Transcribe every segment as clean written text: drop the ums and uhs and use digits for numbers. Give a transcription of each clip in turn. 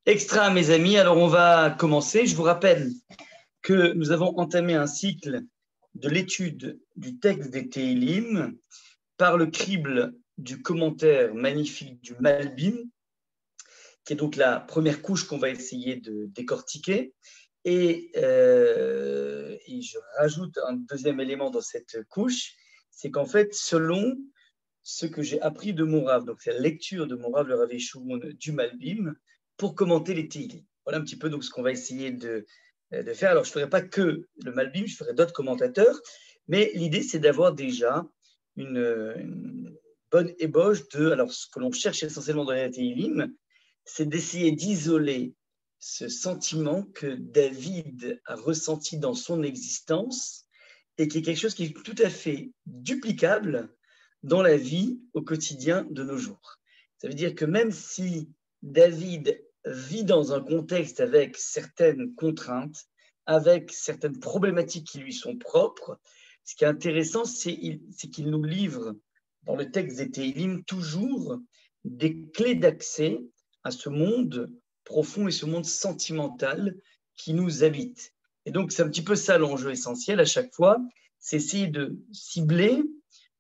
Extra, mes amis. Alors, on va commencer. Je vous rappelle que nous avons entamé un cycle de l'étude du texte des Télim par le crible du commentaire magnifique du Malbim, qui est donc la première couche qu'on va essayer de décortiquer. Et je rajoute un deuxième élément dans cette couche, c'est qu'en fait, selon ce que j'ai appris de mon Rav, donc c'est la lecture de mon Rav, le Rav Yeshurun du Malbim, pour commenter les Télim. Voilà un petit peu donc ce qu'on va essayer de faire. Alors, je ne ferai pas que le Malbim, je ferai d'autres commentateurs, mais l'idée, c'est d'avoir déjà une bonne ébauche de… Alors, ce que l'on cherche essentiellement dans les Télim, c'est d'essayer d'isoler ce sentiment que David a ressenti dans son existence et qui est quelque chose qui est tout à fait duplicable dans la vie au quotidien de nos jours. Ça veut dire que même si David vit dans un contexte avec certaines contraintes, avec certaines problématiques qui lui sont propres, ce qui est intéressant, c'est qu'il nous livre dans le texte des Télim toujours des clés d'accès à ce monde profond et ce monde sentimental qui nous habite. Et donc, c'est un petit peu ça l'enjeu essentiel à chaque fois, c'est essayer de cibler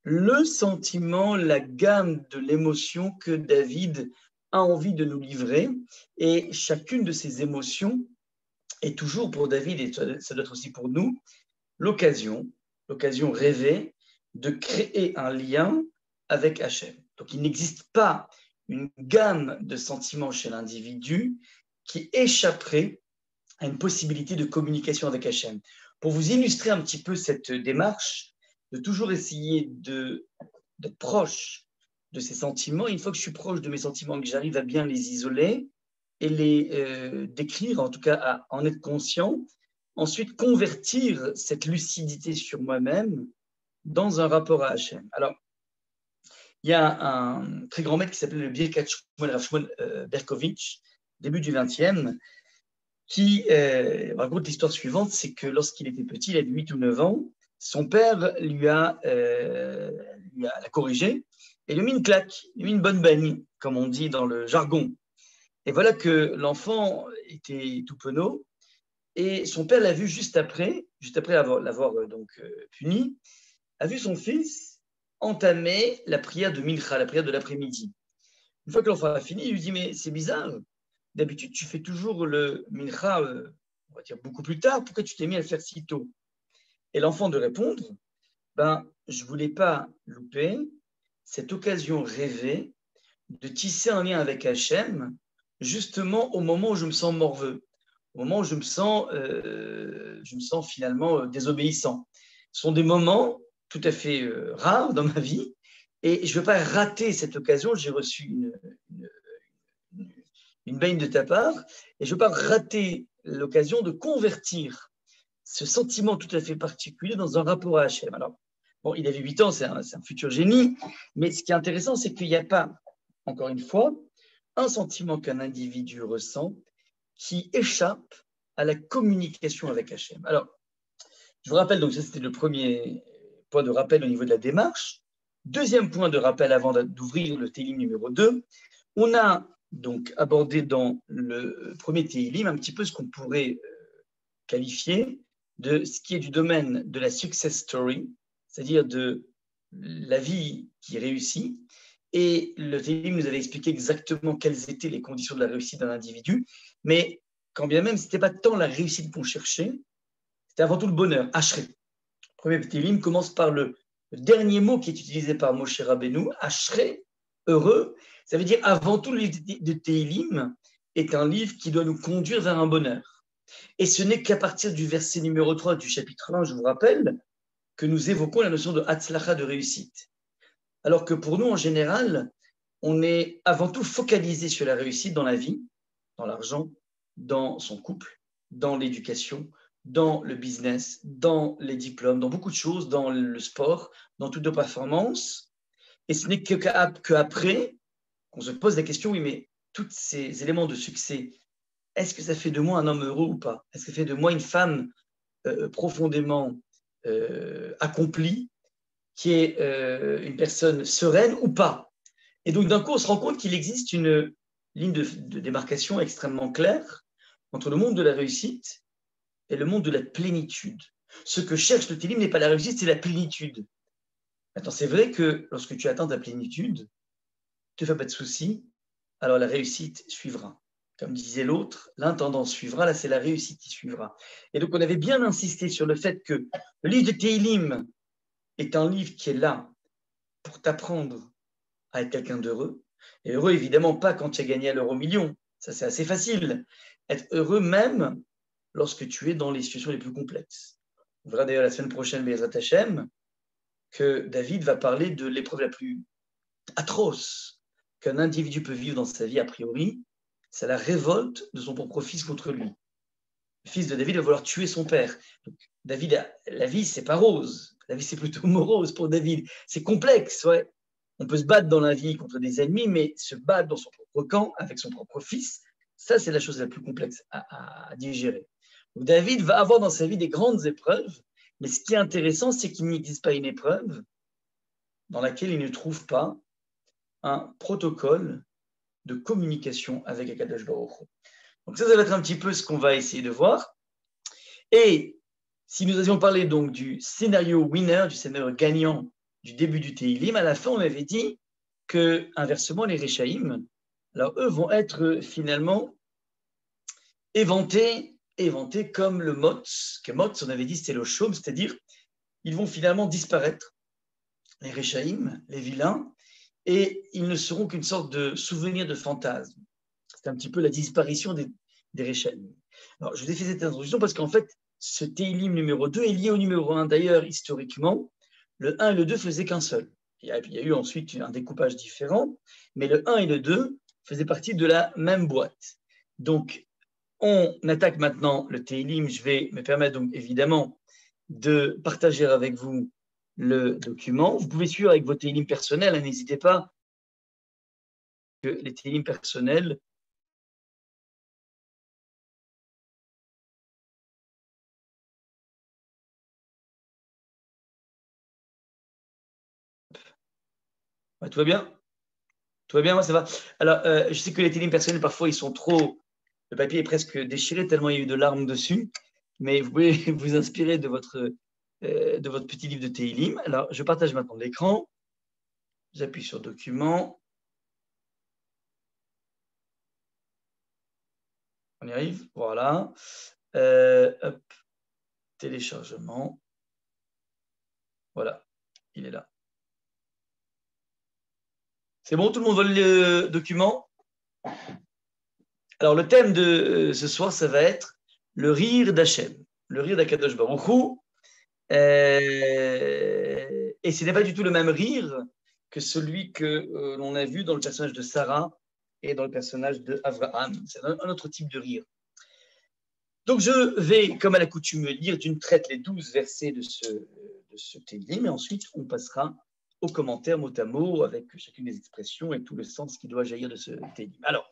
le sentiment, la gamme de l'émotion que David a envie de nous livrer. Et chacune de ces émotions est toujours pour David, et ça doit être aussi pour nous, l'occasion rêvée de créer un lien avec Hachem. Donc, il n'existe pas une gamme de sentiments chez l'individu qui échapperait à une possibilité de communication avec Hachem. Pour vous illustrer un petit peu cette démarche, de toujours essayer d'être proche de ces sentiments, une fois que je suis proche de mes sentiments, que j'arrive à bien les isoler et les décrire, en tout cas à en être conscient, ensuite convertir cette lucidité sur moi-même dans un rapport à Hachem. Alors, il y a un très grand maître qui s'appelait le Birkat Shmuel Rav Shmuel Berkovitch, début du XXe, qui raconte l'histoire suivante, c'est que lorsqu'il était petit, il avait 8 ou 9 ans, son père l'a corrigé et lui a mis une claque, lui a mis une bonne baigne, comme on dit dans le jargon. Et voilà que l'enfant était tout penaud, et son père l'a vu juste après l'avoir puni, a vu son fils entamer la prière de Mincha, la prière de l'après-midi. Une fois que l'enfant a fini, il lui dit « Mais c'est bizarre, d'habitude tu fais toujours le Mincha, on va dire beaucoup plus tard, pourquoi tu t'es mis à le faire si tôt ?» Et l'enfant de répondre « Je ne voulais pas louper cette occasion rêvée de tisser un lien avec Hachem, justement au moment où je me sens morveux, au moment où je me sens finalement désobéissant. » Ce sont des moments tout à fait rares dans ma vie, et je ne veux pas rater cette occasion. J'ai reçu une baigne de ta part, et je ne veux pas rater l'occasion de convertir ce sentiment tout à fait particulier dans un rapport à Hachem. Alors, bon, il avait 8 ans, c'est un futur génie, mais ce qui est intéressant, c'est qu'il n'y a pas, encore une fois, un sentiment qu'un individu ressent qui échappe à la communication avec Hachem. Alors, je vous rappelle, donc ça c'était le premier point de rappel au niveau de la démarche. Deuxième point de rappel avant d'ouvrir le Télim numéro 2, on a donc abordé dans le premier Télim un petit peu ce qu'on pourrait qualifier de ce qui est du domaine de la success story, c'est-à-dire de la vie qui réussit. Et le Télim nous avait expliqué exactement quelles étaient les conditions de la réussite d'un individu, mais quand bien même, ce n'était pas tant la réussite qu'on cherchait, c'était avant tout le bonheur, Ashrei. Le premier Télim commence par le dernier mot qui est utilisé par Moshe Rabbeinu, Ashrei, heureux. Ça veut dire avant tout, le livre de Télim est un livre qui doit nous conduire vers un bonheur. Et ce n'est qu'à partir du verset numéro 3 du chapitre 1, je vous rappelle, que nous évoquons la notion de Hatzlacha, de réussite. Alors que pour nous, en général, on est avant tout focalisé sur la réussite dans la vie, dans l'argent, dans son couple, dans l'éducation, dans le business, dans les diplômes, dans beaucoup de choses, dans le sport, dans toutes nos performances. Et ce n'est qu'après qu'on se pose la question, oui, mais tous ces éléments de succès, est-ce que ça fait de moi un homme heureux ou pas? Est-ce que ça fait de moi une femme profondément accomplie, qui est une personne sereine ou pas? Et donc, d'un coup, on se rend compte qu'il existe une ligne de démarcation extrêmement claire entre le monde de la réussite et le monde de la plénitude. Ce que cherche le Télim n'est pas la réussite, c'est la plénitude. Maintenant, c'est vrai que lorsque tu atteins ta plénitude, ne te fais pas de soucis, alors la réussite suivra. Comme disait l'autre, l'intendant suivra, là c'est la réussite qui suivra. Et donc on avait bien insisté sur le fait que le livre de Télim est un livre qui est là pour t'apprendre à être quelqu'un d'heureux. Et heureux, évidemment, pas quand tu as gagné à l'euro-million. Ça, c'est assez facile. Être heureux même lorsque tu es dans les situations les plus complexes. On verra d'ailleurs la semaine prochaine, Bezrat Hashem, que David va parler de l'épreuve la plus atroce qu'un individu peut vivre dans sa vie a priori, c'est la révolte de son propre fils contre lui. Le fils de David va vouloir tuer son père. Donc, David, la vie, c'est pas rose. La vie, c'est plutôt morose pour David. C'est complexe, ouais. On peut se battre dans la vie contre des ennemis, mais se battre dans son propre camp avec son propre fils, ça, c'est la chose la plus complexe à digérer. Donc, David va avoir dans sa vie des grandes épreuves, mais ce qui est intéressant, c'est qu'il n'existe pas une épreuve dans laquelle il ne trouve pas un protocole de communication avec Akadosh Baruch Hu. Donc ça va être un petit peu ce qu'on va essayer de voir. Et si nous avions parlé donc du scénario winner, du scénario gagnant du début du Tehillim, à la fin, on avait dit que, inversement, les Réchaïm, alors eux vont être finalement éventés comme le Motz, que Motz, on avait dit, c'était le chaume, c'est-à-dire ils vont finalement disparaître, les Réchaïm, les vilains, et ils ne seront qu'une sorte de souvenir de fantasme. C'est un petit peu la disparition des Réchaïm. Alors, je vous ai fait cette introduction parce qu'en fait, ce Tehillim numéro 2 est lié au numéro 1. D'ailleurs, historiquement, le 1 et le 2 faisaient qu'un seul. Il y a eu ensuite un découpage différent, mais le 1 et le 2 faisaient partie de la même boîte. Donc, on attaque maintenant le Tehillim. Je vais me permettre donc évidemment de partager avec vous le document. Vous pouvez suivre avec vos Tehillim personnels, hein, n'hésitez pas, que les Tehillim personnels ouais, tout va bien? Tout va bien, moi ça va. Alors, je sais que les Tehillim personnels, parfois, ils sont trop. Le papier est presque déchiré tellement il y a eu de larmes dessus. Mais vous pouvez vous inspirer de votre petit livre de Tehillim. Alors, je partage maintenant l'écran. J'appuie sur Document. On y arrive. Voilà. Hop. Téléchargement. Voilà. Il est là. C'est bon, tout le monde voit le document? Alors, le thème de ce soir, ça va être le rire d'Hachem, le rire d'Akadosh Baruch Hu. Et ce n'est pas du tout le même rire que celui que l'on a vu dans le personnage de Sarah et dans le personnage de Abraham. C'est un autre type de rire. Donc, je vais, comme à l'accoutume, lire d'une traite les 12 versets de ce Tehillim, et ensuite, on passera aux commentaires mot à mot avec chacune des expressions et tout le sens qui doit jaillir de ce Tehillim. Alors,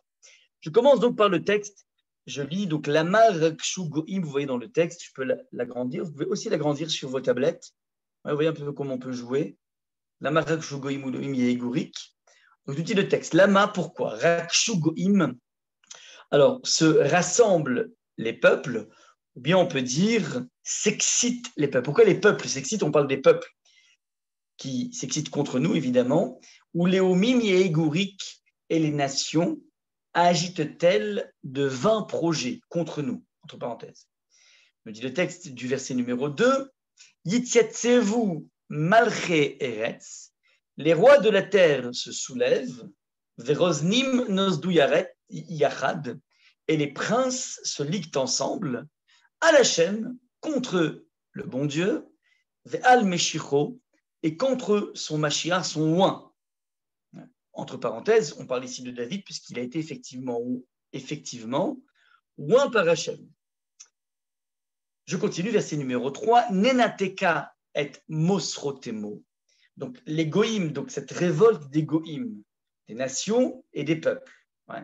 je commence donc par le texte. Je lis donc Lama Rakshu Goïm, vous voyez dans le texte, je peux l'agrandir. Vous pouvez aussi l'agrandir sur vos tablettes. Vous voyez un peu comment on peut jouer. Lama Rakshu Goïm ou Loïm Yegurik. Donc, je dis le texte. Lama, pourquoi? Rakshu Goïm. Alors, se rassemblent les peuples, ou bien on peut dire s'excitent les peuples. Pourquoi les peuples s'excitent? On parle des peuples qui s'excitent contre nous, évidemment, ou les Omim Yegurik et les nations agitent-elles de 20 projets contre nous, entre parenthèses. Me dit le texte du verset numéro 2, Yitzatsevu malche eretz, les rois de la terre se soulèvent, Veroznim nosdu yachad, et les princes se liguent ensemble, à la chaîne, contre le bon Dieu, Ve'al Meshicho, et contre son Mashiach, son oint. Entre parenthèses, on parle ici de David, puisqu'il a été effectivement oint par Hachem. Je continue, verset numéro 3. Nenateka et mosrotemo. Donc, les goïms, donc cette révolte des goïms, des nations et des peuples, ouais,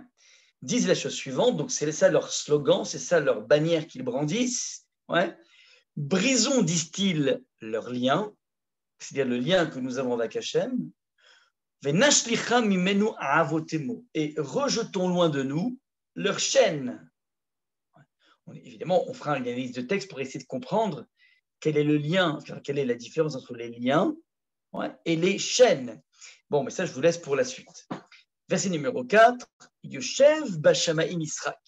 disent la chose suivante. Donc, c'est ça leur slogan, c'est ça leur bannière qu'ils brandissent. Ouais. Brisons, disent-ils, leur lien, c'est-à-dire le lien que nous avons avec Hachem. Venashlicha mimenu avotemo. Et rejetons loin de nous leur chaîne. Évidemment, on fera une analyse de texte pour essayer de comprendre quel est le lien, quelle est la différence entre les liens et les chaînes. Bon, mais ça, je vous laisse pour la suite. Verset numéro 4, Yoshev Bashamaim Yisrak.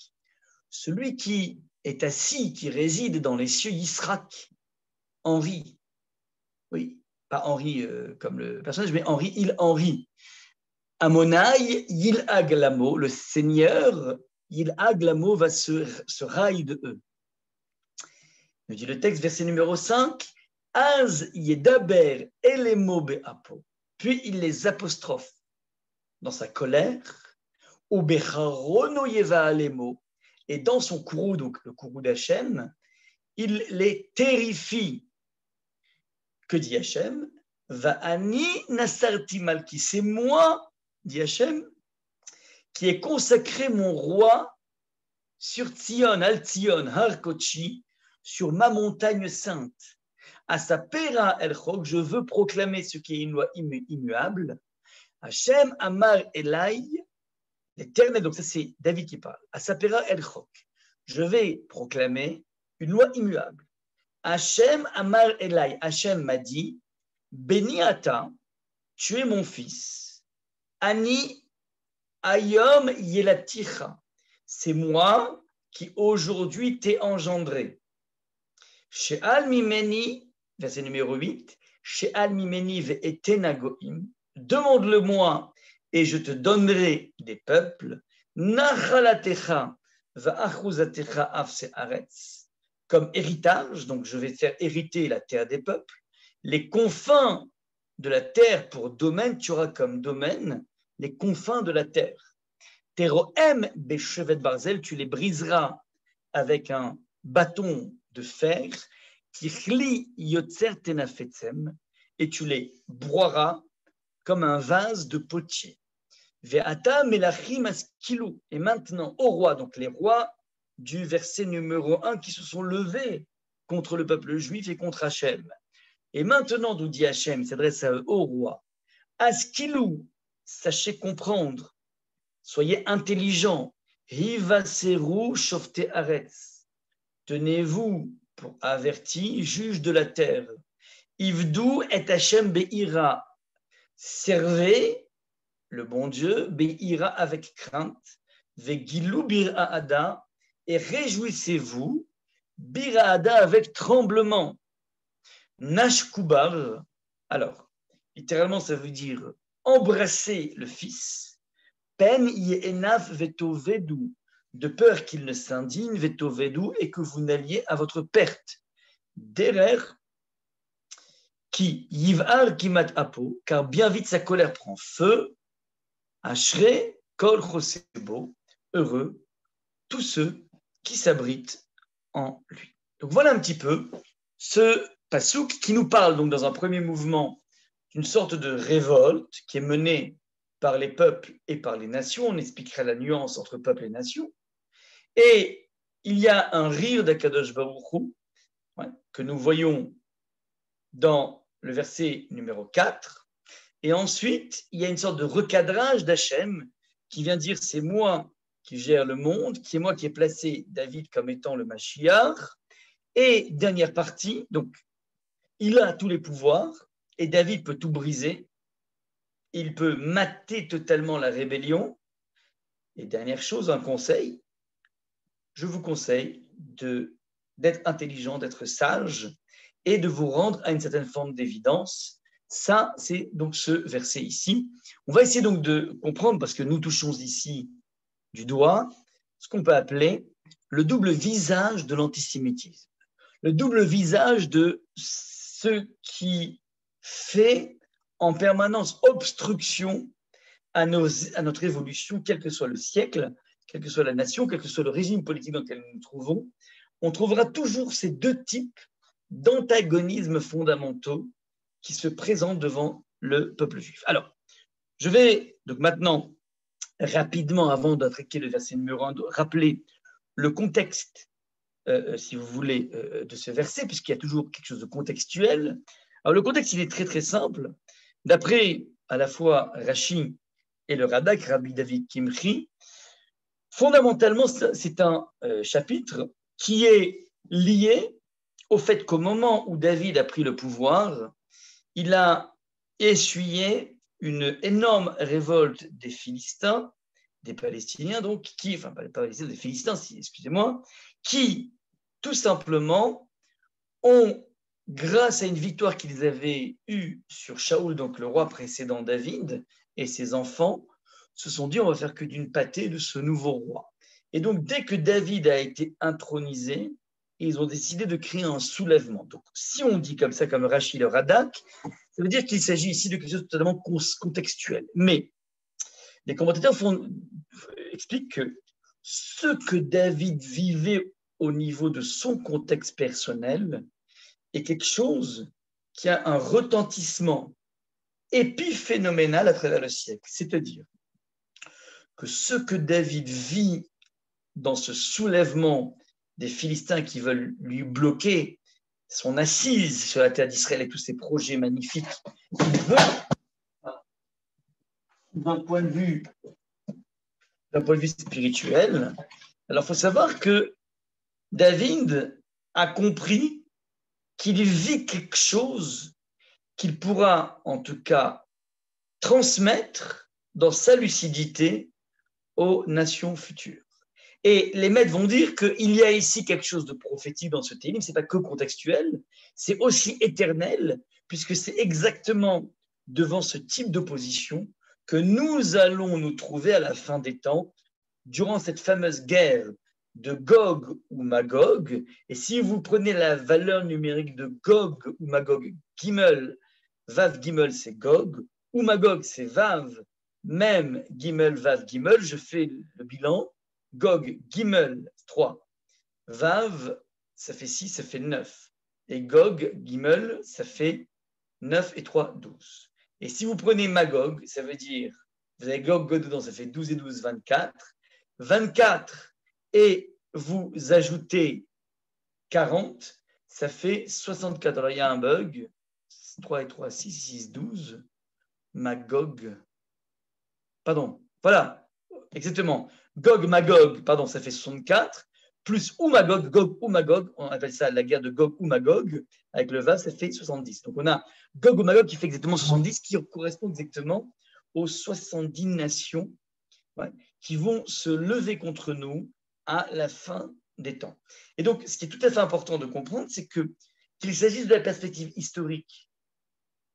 Celui qui est assis, qui réside dans les cieux, Yisrak, Henri. Oui, pas Henri comme le personnage, mais Henri, il Henri. Amonai, Yilhag Lamo, le Seigneur, Yilhag Lamo va se railler de eux. Nous dit le texte, verset numéro 5, Az Yedaber Elemo Be'apo. Puis il les apostrophe dans sa colère, Ubecharono Yeva Alemo, et dans son courroux, donc le courroux d'Hachem, il les terrifie. Que dit Hachem? Va'ani Nasarti Malki, c'est moi, dit Hachem, qui ai consacré mon roi sur Tzion, Al Tzion, Har Kochi, sur ma montagne sainte. À sa Pera El Chok, je veux proclamer ce qui est une loi immuable. Hachem Amar Elai, l'Éternel, donc ça c'est David qui parle. À sa Pera El Chok, je vais proclamer une loi immuable. Hachem Amar Elai, Hachem m'a dit, Béni Ata, tu es mon fils. Ani Ayom Yelaticha, c'est moi qui aujourd'hui t'ai engendré. She'al mimeni, verset numéro 8, She'al mimeni ve'etena goim, demande-le-moi et je te donnerai des peuples. Nachalatecha va'achuzatecha afse aretz, comme héritage, donc je vais te faire hériter la terre des peuples. Les confins de la terre pour domaine, tu auras comme domaine les confins de la terre. Teroem bechevet barzel, tu les briseras avec un bâton de fer, Tichli yotzer tenafetzem, et tu les broieras comme un vase de potier. Ve'ata melachim askilou, et maintenant aux rois, donc les rois du verset numéro 1 qui se sont levés contre le peuple juif et contre Hachem. Et maintenant, d'où dit Hachem, il s'adresse à eux, aux rois, askilou, sachez comprendre, soyez intelligents, hivaseru shofte aretz, tenez-vous pour averti, juge de la terre. Ivdou et Hachem be'ira, servez le bon Dieu, be'ira avec crainte, ve'gilou bir'aada, et réjouissez-vous, bir'aada avec tremblement. Nashkubar, alors, littéralement ça veut dire embrasser le fils, pen yenaf vetovedou, de peur qu'il ne s'indigne, vetovedou, et que vous n'alliez à votre perte. Derer, qui yivar kimat apo, car bien vite sa colère prend feu, ashre kol chosebo, heureux, tous ceux qui s'abritent en lui. Donc voilà un petit peu ce pasouk qui nous parle donc dans un premier mouvement d'une sorte de révolte qui est menée par les peuples et par les nations. On expliquera la nuance entre peuples et nations. Et il y a un rire d'Akadosh Baruch Hu, que nous voyons dans le verset numéro 4. Et ensuite, il y a une sorte de recadrage d'Hachem qui vient dire c'est moi qui gère le monde, c'est moi qui ai placé David comme étant le Mashiach. Et dernière partie, donc il a tous les pouvoirs et David peut tout briser. Il peut mater totalement la rébellion. Et dernière chose, un conseil, je vous conseille d'être intelligent, d'être sage et de vous rendre à une certaine forme d'évidence. Ça, c'est donc ce verset ici. On va essayer donc de comprendre, parce que nous touchons ici du doigt, ce qu'on peut appeler le double visage de l'antisémitisme. Le double visage de ce qui fait en permanence obstruction à notre évolution, quel que soit le siècle, quelle que soit la nation, quel que soit le régime politique dans lequel nous nous trouvons. On trouvera toujours ces deux types d'antagonismes fondamentaux qui se présentent devant le peuple juif. Alors, je vais donc maintenant, rapidement, avant d'attaquer le verset numéro 1, rappeler le contexte, si vous voulez, de ce verset, puisqu'il y a toujours quelque chose de contextuel. Alors, le contexte, il est très, très simple. D'après à la fois Rashi et le Radak, Rabbi David Kimchi, fondamentalement, c'est un chapitre qui est lié au fait qu'au moment où David a pris le pouvoir, il a essuyé une énorme révolte des Philistins, des Palestiniens, donc, enfin, pas des Palestiniens, des Philistins, excusez-moi, qui, tout simplement, ont, grâce à une victoire qu'ils avaient eue sur Shaoul, donc le roi précédent David, et ses enfants, se sont dit, on va faire que d'une pâtée de ce nouveau roi. Et donc, dès que David a été intronisé, ils ont décidé de créer un soulèvement. Donc, si on dit comme ça, comme Rachid le Radak, ça veut dire qu'il s'agit ici de quelque chose de totalement contextuel. Mais les commentateurs expliquent que ce que David vivait au niveau de son contexte personnel est quelque chose qui a un retentissement épiphénoménal à travers le siècle. C'est-à-dire que ce que David vit dans ce soulèvement des Philistins qui veulent lui bloquer son assise sur la terre d'Israël et tous ses projets magnifiques, il veut, d'un point de vue spirituel. Alors, il faut savoir que David a compris qu'il vit quelque chose qu'il pourra, en tout cas, transmettre dans sa lucidité aux nations futures. Et les maîtres vont dire qu'il y a ici quelque chose de prophétique dans ce télim, ce n'est pas que contextuel, c'est aussi éternel, puisque c'est exactement devant ce type d'opposition que nous allons nous trouver à la fin des temps, durant cette fameuse guerre de Gog ou Magog. Et si vous prenez la valeur numérique de Gog ou Magog, Gimel, Vav Gimel, c'est Gog, ou Magog, c'est Vav, même Gimel, Vav Gimel, je fais le bilan. Gog, Gimel, 3. Vav, ça fait 6, ça fait 9. Et Gog, Gimel, ça fait 9 et 3, 12. Et si vous prenez Magog, ça veut dire, vous avez Gog, Gog dedans, ça fait 12 et 12, 24. 24 et vous ajoutez 40, ça fait 64. Alors il y a un bug. 3 et 3, 6, 6, 12. Magog. Pardon, voilà, exactement. Gog, Magog, pardon, ça fait 64, plus Oumagog, Gog, Oumagog, on appelle ça la guerre de Gog, Oumagog, avec le Vav, ça fait 70. Donc on a Gog, Oumagog qui fait exactement 70, qui correspond exactement aux 70 nations, ouais, qui vont se lever contre nous à la fin des temps. Et donc, ce qui est tout à fait important de comprendre, c'est qu'il s'agisse de la perspective historique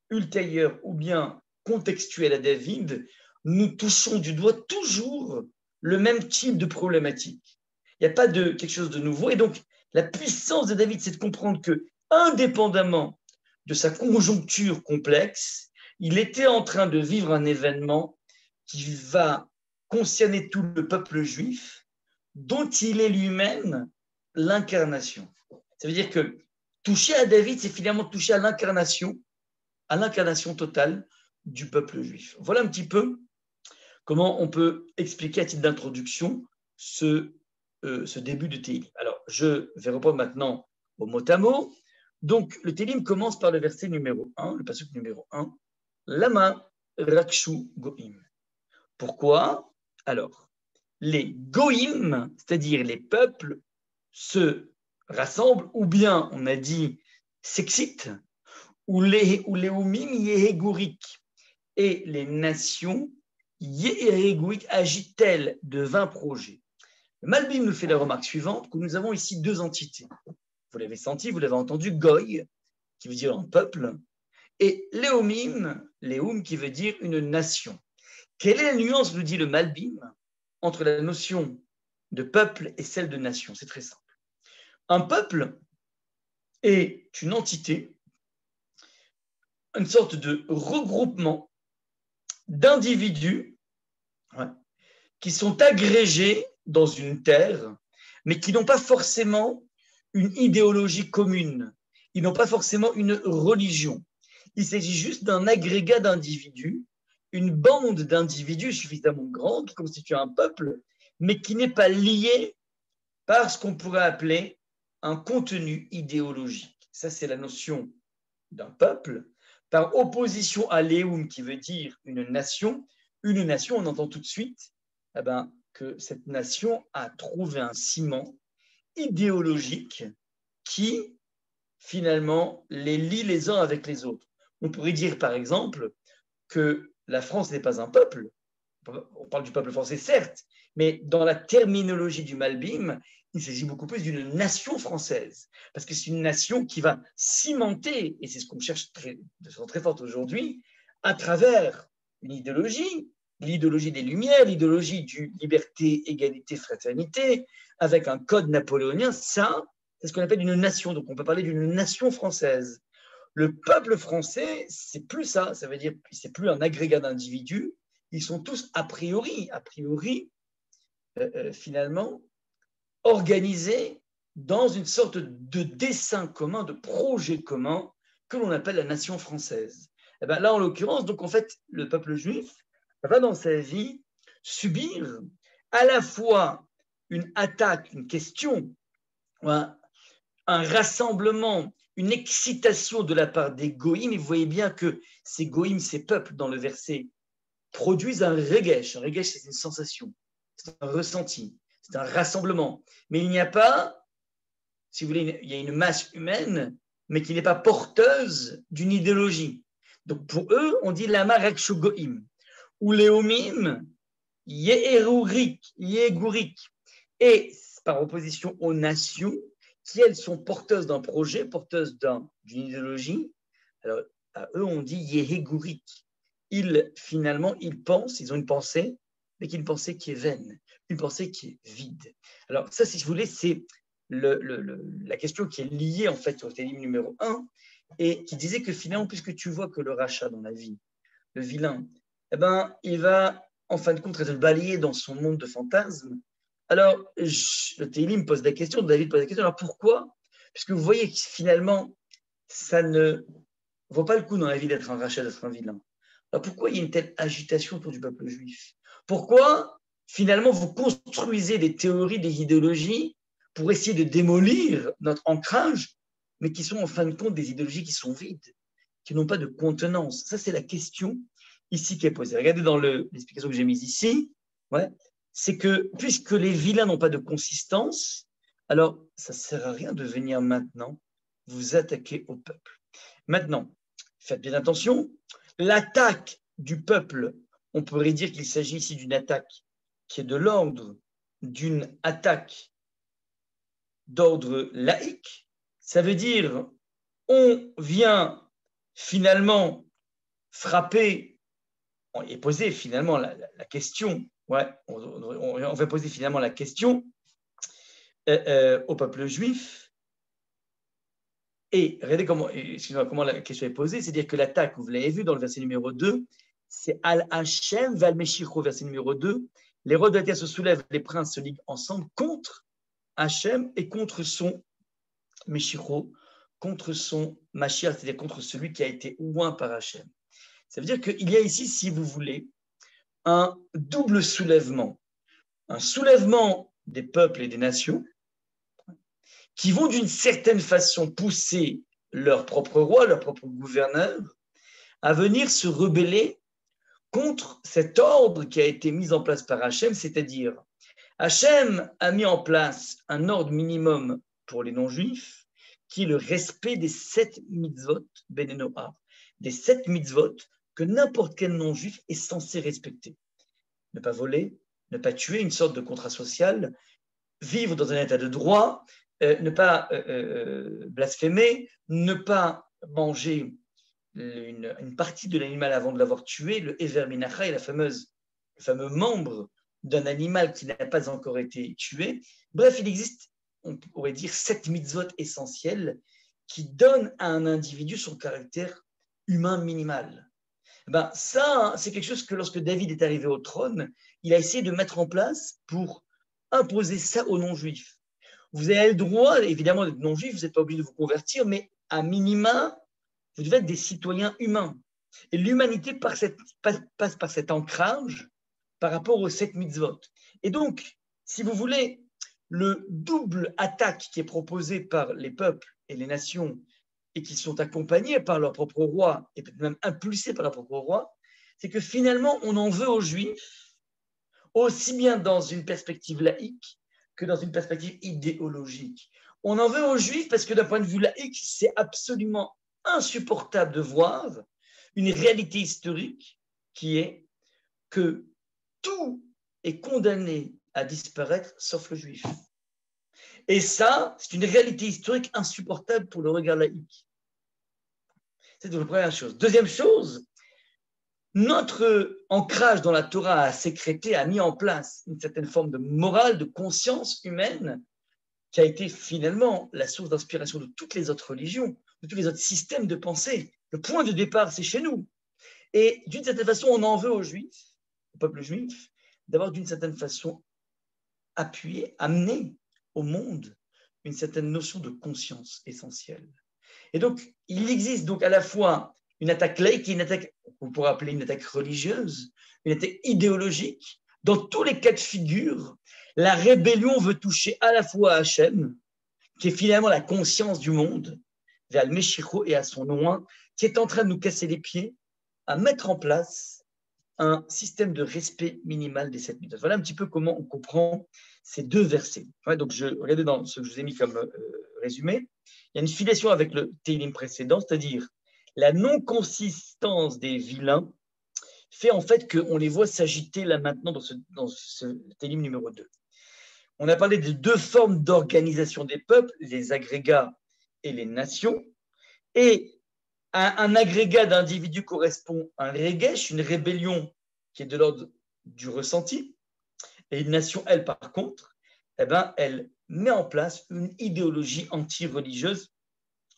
ultérieure ou bien contextuelle à David, nous touchons du doigt toujours le même type de problématique. Il n'y a pas de quelque chose de nouveau. Et donc, la puissance de David, c'est de comprendre que, indépendamment de sa conjoncture complexe, il était en train de vivre un événement qui va concerner tout le peuple juif, dont il est lui-même l'incarnation. Ça veut dire que toucher à David, c'est finalement toucher à l'incarnation totale du peuple juif. Voilà un petit peu comment on peut expliquer à titre d'introduction ce début de Télim. Alors, je vais reprendre maintenant au mot à mot. Donc, le Télim commence par le verset numéro 1, le passage numéro 1. Lama Rakshu Goïm. Pourquoi? Alors, les Goïm, c'est-à-dire les peuples, se rassemblent, ou bien, on a dit, s'excitent, ou les Oumim Yehegourik, et les nations Yehegourik agitent-elles de 20 projets. Le Malbim nous fait la remarque suivante, que nous avons ici deux entités. Vous l'avez senti, vous l'avez entendu, Goy, qui veut dire un peuple, et Léomim, Léoum, qui veut dire une nation. Quelle est la nuance, nous dit le Malbim, entre la notion de peuple et celle de nation? C'est très simple. Un peuple est une entité, une sorte de regroupement d'individus, ouais, qui sont agrégés dans une terre, mais qui n'ont pas forcément une idéologie commune. Ils n'ont pas forcément une religion. Il s'agit juste d'un agrégat d'individus, une bande d'individus suffisamment grande qui constitue un peuple, mais qui n'est pas lié par ce qu'on pourrait appeler un contenu idéologique. Ça, c'est la notion d'un peuple. par opposition à Léoum, qui veut dire une nation, on entend tout de suite eh ben, que cette nation a trouvé un ciment idéologique qui, finalement, les lie les uns avec les autres. On pourrait dire, par exemple, que la France n'est pas un peuple. On parle du peuple français, certes, mais dans la terminologie du Malbim, il s'agit beaucoup plus d'une nation française, parce que c'est une nation qui va cimenter, et c'est ce qu'on cherche de façon très forte aujourd'hui, à travers une idéologie, l'idéologie des Lumières, l'idéologie du liberté, égalité, fraternité, avec un code napoléonien. Ça, c'est ce qu'on appelle une nation. Donc on peut parler d'une nation française. Le peuple français, c'est plus ça. Ça veut dire que c'est plus un agrégat d'individus. Ils sont tous a priori, finalement, organisés dans une sorte de dessin commun, de projet commun que l'on appelle la nation française. Et bien là, en l'occurrence, donc en fait, le peuple juif va dans sa vie subir à la fois une attaque, une question, un rassemblement, une excitation de la part des goïms. Et vous voyez bien que ces goïms, ces peuples dans le verset, produisent un regesh. Un regesh, c'est une sensation, c'est un ressenti, c'est un rassemblement. Mais il n'y a pas, si vous voulez, il y a une masse humaine, mais qui n'est pas porteuse d'une idéologie. Donc pour eux, on dit la marek shogoim, ou léomim, yeherurik, yegurik. Et par opposition aux nations, qui elles sont porteuses d'un projet, porteuses d'une idéologie, alors à eux on dit yehegurik. Finalement, ils pensent, ils ont une pensée, mais qui est une pensée qui est vaine, une pensée qui est vide. Alors ça, si vous voulez, c'est la question qui est liée en fait au télim numéro 1 et qui disait que finalement, puisque tu vois que le rachat dans la vie, le vilain, eh ben, il va en fin de compte être balayé dans son monde de fantasmes. Alors, le télim pose la question, David pose la question, alors pourquoi? Puisque vous voyez que finalement, ça ne vaut pas le coup dans la vie d'être un rachat, d'être un vilain. Alors pourquoi il y a une telle agitation autour du peuple juif? Pourquoi, finalement, vous construisez des théories, des idéologies pour essayer de démolir notre ancrage, mais qui sont en fin de compte des idéologies qui sont vides, qui n'ont pas de contenance? Ça, c'est la question ici qui est posée. Regardez dans l'explication que j'ai mise ici, ouais, c'est que puisque les vilains n'ont pas de consistance, alors ça ne sert à rien de venir maintenant vous attaquer au peuple. Maintenant, faites bien attention, l'attaque du peuple, on pourrait dire qu'il s'agit ici d'une attaque qui est de l'ordre d'une attaque d'ordre laïque. Ça veut dire on vient finalement frapper et poser finalement la question, ouais, on va poser finalement la question au peuple juif. Et regardez comment la question est posée, c'est-à-dire que l'attaque, vous l'avez vu dans le verset numéro 2, c'est Al-Hashem, Val-Meshicho, verset numéro 2. Les rois de la terre se soulèvent, les princes se liguent ensemble contre Hachem et contre son Meshicho, contre son Mashiach, c'est-à-dire contre celui qui a été oint par Hachem. Ça veut dire qu'il y a ici, si vous voulez, un double soulèvement. Un soulèvement des peuples et des nations qui vont d'une certaine façon pousser leur propre roi, leur propre gouverneur, à venir se rebeller contre cet ordre qui a été mis en place par Hachem, c'est-à-dire Hachem a mis en place un ordre minimum pour les non-juifs, qui est le respect des 7 mitzvot, Ben Noach, des 7 mitzvot que n'importe quel non-juif est censé respecter. Ne pas voler, ne pas tuer, une sorte de contrat social, vivre dans un état de droit, ne pas blasphémer, ne pas manger une partie de l'animal avant de l'avoir tué, le Ever Minacha, le fameux membre d'un animal qui n'a pas encore été tué. Bref, il existe, on pourrait dire, 7 mitzvot essentiels qui donnent à un individu son caractère humain minimal. Ben, ça, c'est quelque chose que lorsque David est arrivé au trône, il a essayé de mettre en place pour imposer ça aux non-juifs. Vous avez le droit, évidemment, d'être non-juif, vous n'êtes pas obligé de vous convertir, mais à minima, vous devez être des citoyens humains. Et l'humanité passe par cet ancrage par rapport aux 7 mitzvot. Et donc, si vous voulez, le double attaque qui est proposé par les peuples et les nations et qui sont accompagnés par leur propre roi, et peut-être même impulsés par leur propre roi, c'est que finalement, on en veut aux Juifs, aussi bien dans une perspective laïque que dans une perspective idéologique. On en veut aux Juifs parce que d'un point de vue laïque, c'est absolument insupportable de voir une réalité historique qui est que tout est condamné à disparaître sauf le juif. Et ça, c'est une réalité historique insupportable pour le regard laïque. C'est la première chose. Deuxième chose, notre ancrage dans la Torah a sécrété, a mis en place une certaine forme de morale, de conscience humaine qui a été finalement la source d'inspiration de toutes les autres religions, de tous les autres systèmes de pensée. Le point de départ, c'est chez nous. Et d'une certaine façon, on en veut aux Juifs, au peuple juif, d'avoir d'une certaine façon appuyé, amené au monde une certaine notion de conscience essentielle. Et donc, il existe donc à la fois une attaque laïque et une attaque, on pourrait appeler une attaque religieuse, une attaque idéologique. Dans tous les cas de figure, la rébellion veut toucher à la fois à Hachem, qui est finalement la conscience du monde, vers le Meshicho et à son nom, qui est en train de nous casser les pieds à mettre en place un système de respect minimal des 7 mitzvot. Voilà un petit peu comment on comprend ces deux versets. Ouais, donc, regardez dans ce que je vous ai mis comme résumé, il y a une filiation avec le Télim précédent, c'est-à-dire la non-consistance des vilains fait en fait qu'on les voit s'agiter là maintenant dans ce Télim numéro 2. On a parlé de deux formes d'organisation des peuples, les agrégats et les nations, et un agrégat d'individus correspond à un regesh, une rébellion qui est de l'ordre du ressenti, et une nation, elle, par contre, eh ben, elle met en place une idéologie anti-religieuse,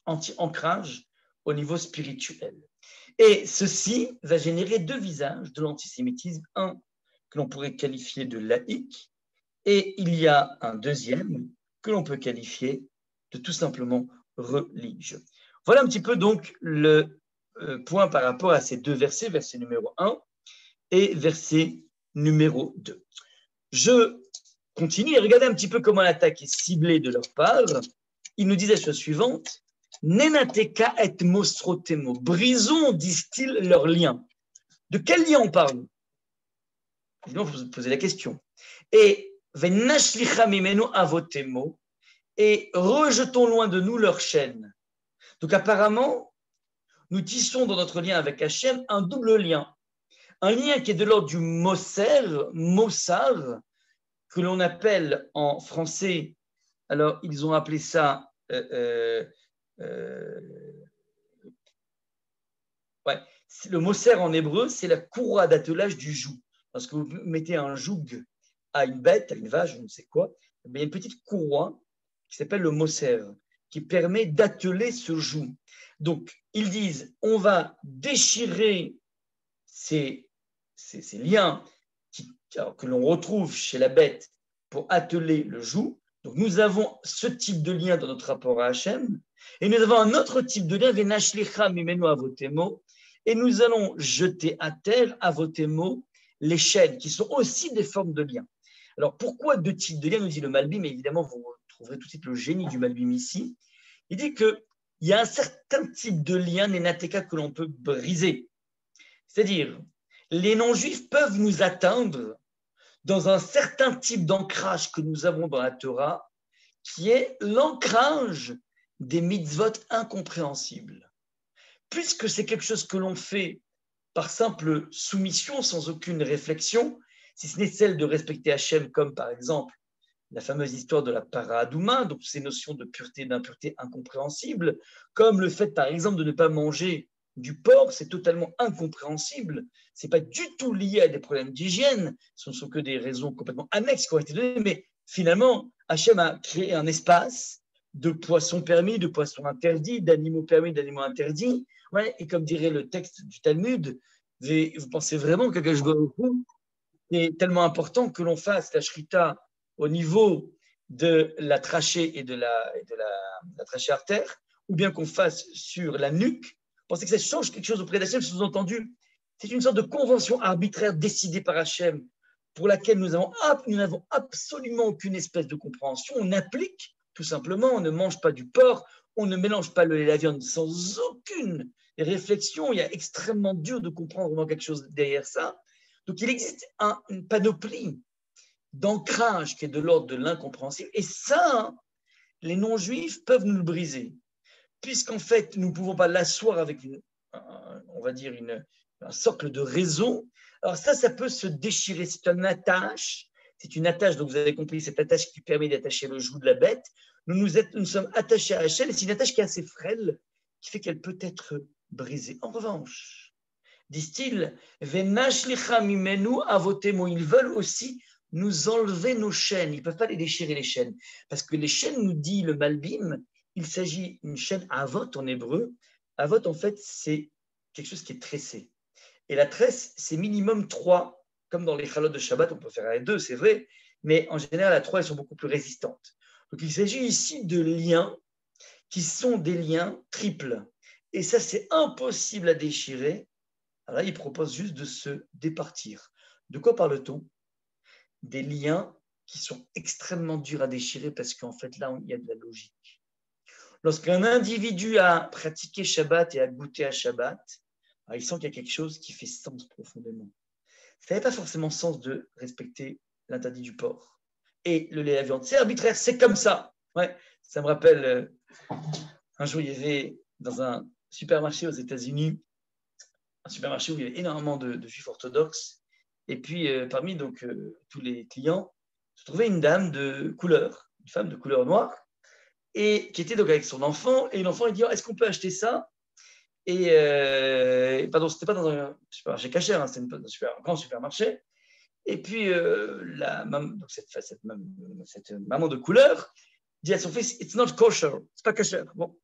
anti-ancrage au niveau spirituel. Et ceci va générer deux visages de l'antisémitisme. Un que l'on pourrait qualifier de laïque, et il y a un deuxième que l'on peut qualifier de tout simplement religieux. Voilà un petit peu donc le point par rapport à ces deux versets, verset numéro 1 et verset numéro 2. Je continue et regardez un petit peu comment l'attaque est ciblée de leur part. Ils nous disent la chose suivante. Nenateka et mostrotemo. Brisons, disent-ils, leurs liens. De quel lien on parle? Évidemment, il faut se poser la question. Et venashlicha mimenu avotemo. Et rejetons loin de nous leurs chaînes. Donc apparemment, nous tissons dans notre lien avec Hachem un double lien. Un lien qui est de l'ordre du Moser, Mossar, que l'on appelle en français, alors ils ont appelé ça, ouais, le Moser en hébreu, c'est la courroie d'attelage du joug. Lorsque vous mettez un joug à une bête, à une vache, je ne sais quoi, il y a une petite courroie qui s'appelle le Moser, qui permet d'atteler ce joug. Donc, ils disent, on va déchirer ces liens que l'on retrouve chez la bête pour atteler le joug. Donc, nous avons ce type de lien dans notre rapport à Hachem, et nous avons un autre type de lien, venashlicha mimenu avotemo, et nous allons jeter à terre avotemo les chaînes, qui sont aussi des formes de liens. Alors, pourquoi deux types de liens, nous dit le Malbim, mais évidemment, vous trouverez tout de suite le génie du Malbim ici. Il dit qu'il y a un certain type de lien, nenateka, que l'on peut briser. C'est-à-dire, les non-juifs peuvent nous atteindre dans un certain type d'ancrage que nous avons dans la Torah, qui est l'ancrage des mitzvot incompréhensibles. Puisque c'est quelque chose que l'on fait par simple soumission, sans aucune réflexion, si ce n'est celle de respecter Hachem, comme par exemple la fameuse histoire de la paradouma, donc ces notions de pureté et d'impureté incompréhensibles, comme le fait par exemple de ne pas manger du porc, c'est totalement incompréhensible, ce n'est pas du tout lié à des problèmes d'hygiène, ce ne sont que des raisons complètement annexes qui ont été données, mais finalement, Hachem a créé un espace de poissons permis, de poissons interdits, d'animaux permis, d'animaux interdits, ouais, et comme dirait le texte du Talmud, vous pensez vraiment qu'Akadosh Baruch Hu est tellement important que l'on fasse la shrita au niveau de la trachée et de la trachée artère, ou bien qu'on fasse sur la nuque, pensez que ça change quelque chose auprès d'Hachem, sous-entendu. C'est une sorte de convention arbitraire décidée par Hachem, pour laquelle nous n'avons absolument aucune espèce de compréhension. On applique, tout simplement, on ne mange pas du porc, on ne mélange pas le lait et la viande sans aucune réflexion. Il est extrêmement dur de comprendre vraiment quelque chose derrière ça. Donc, il existe une panoplie d'ancrage qui est de l'ordre de l'incompréhensible. Et ça, les non-juifs peuvent nous le briser. Puisqu'en fait, nous ne pouvons pas l'asseoir avec, on va dire, un socle de raison. Alors ça peut se déchirer. C'est une attache. C'est une attache, donc vous avez compris, cette attache qui permet d'attacher le joug de la bête. Nous sommes attachés à Hachel, et c'est une attache qui est assez frêle, qui fait qu'elle peut être brisée. En revanche, disent-ils, ils veulent aussi nous enlever nos chaînes. Ils ne peuvent pas les déchirer, les chaînes. Parce que les chaînes, nous dit le Malbim, il s'agit d'une chaîne avot en hébreu. Avot, en fait, c'est quelque chose qui est tressé. Et la tresse, c'est minimum 3. Comme dans les chalotes de Shabbat, on peut faire à 2, c'est vrai. Mais en général, à 3, elles sont beaucoup plus résistantes. Donc, il s'agit ici de liens qui sont des liens triples. Et ça, c'est impossible à déchirer. Alors là, il propose juste de se départir. De quoi parle-t-on? Des liens qui sont extrêmement durs à déchirer parce qu'en fait, là, il y a de la logique. Lorsqu'un individu a pratiqué Shabbat et a goûté à Shabbat, il sent qu'il y a quelque chose qui fait sens profondément. Ça n'avait pas forcément sens de respecter l'interdit du porc. Et le lait et la viande, c'est arbitraire, c'est comme ça. Ouais, ça me rappelle, un jour, il y avait dans un supermarché aux États-Unis, un supermarché où il y avait énormément de juifs orthodoxes. Et puis, parmi donc, tous les clients, se trouvait une dame de couleur, une femme de couleur noire, et qui était donc avec son enfant. Et l'enfant, il dit, est-ce qu'on peut acheter ça? Et pardon, c'était pas dans un supermarché cachère, hein, c'était un grand supermarché. Et puis, donc cette maman de couleur dit à son fils, it's not kosher, c'est pas kosher. Bon.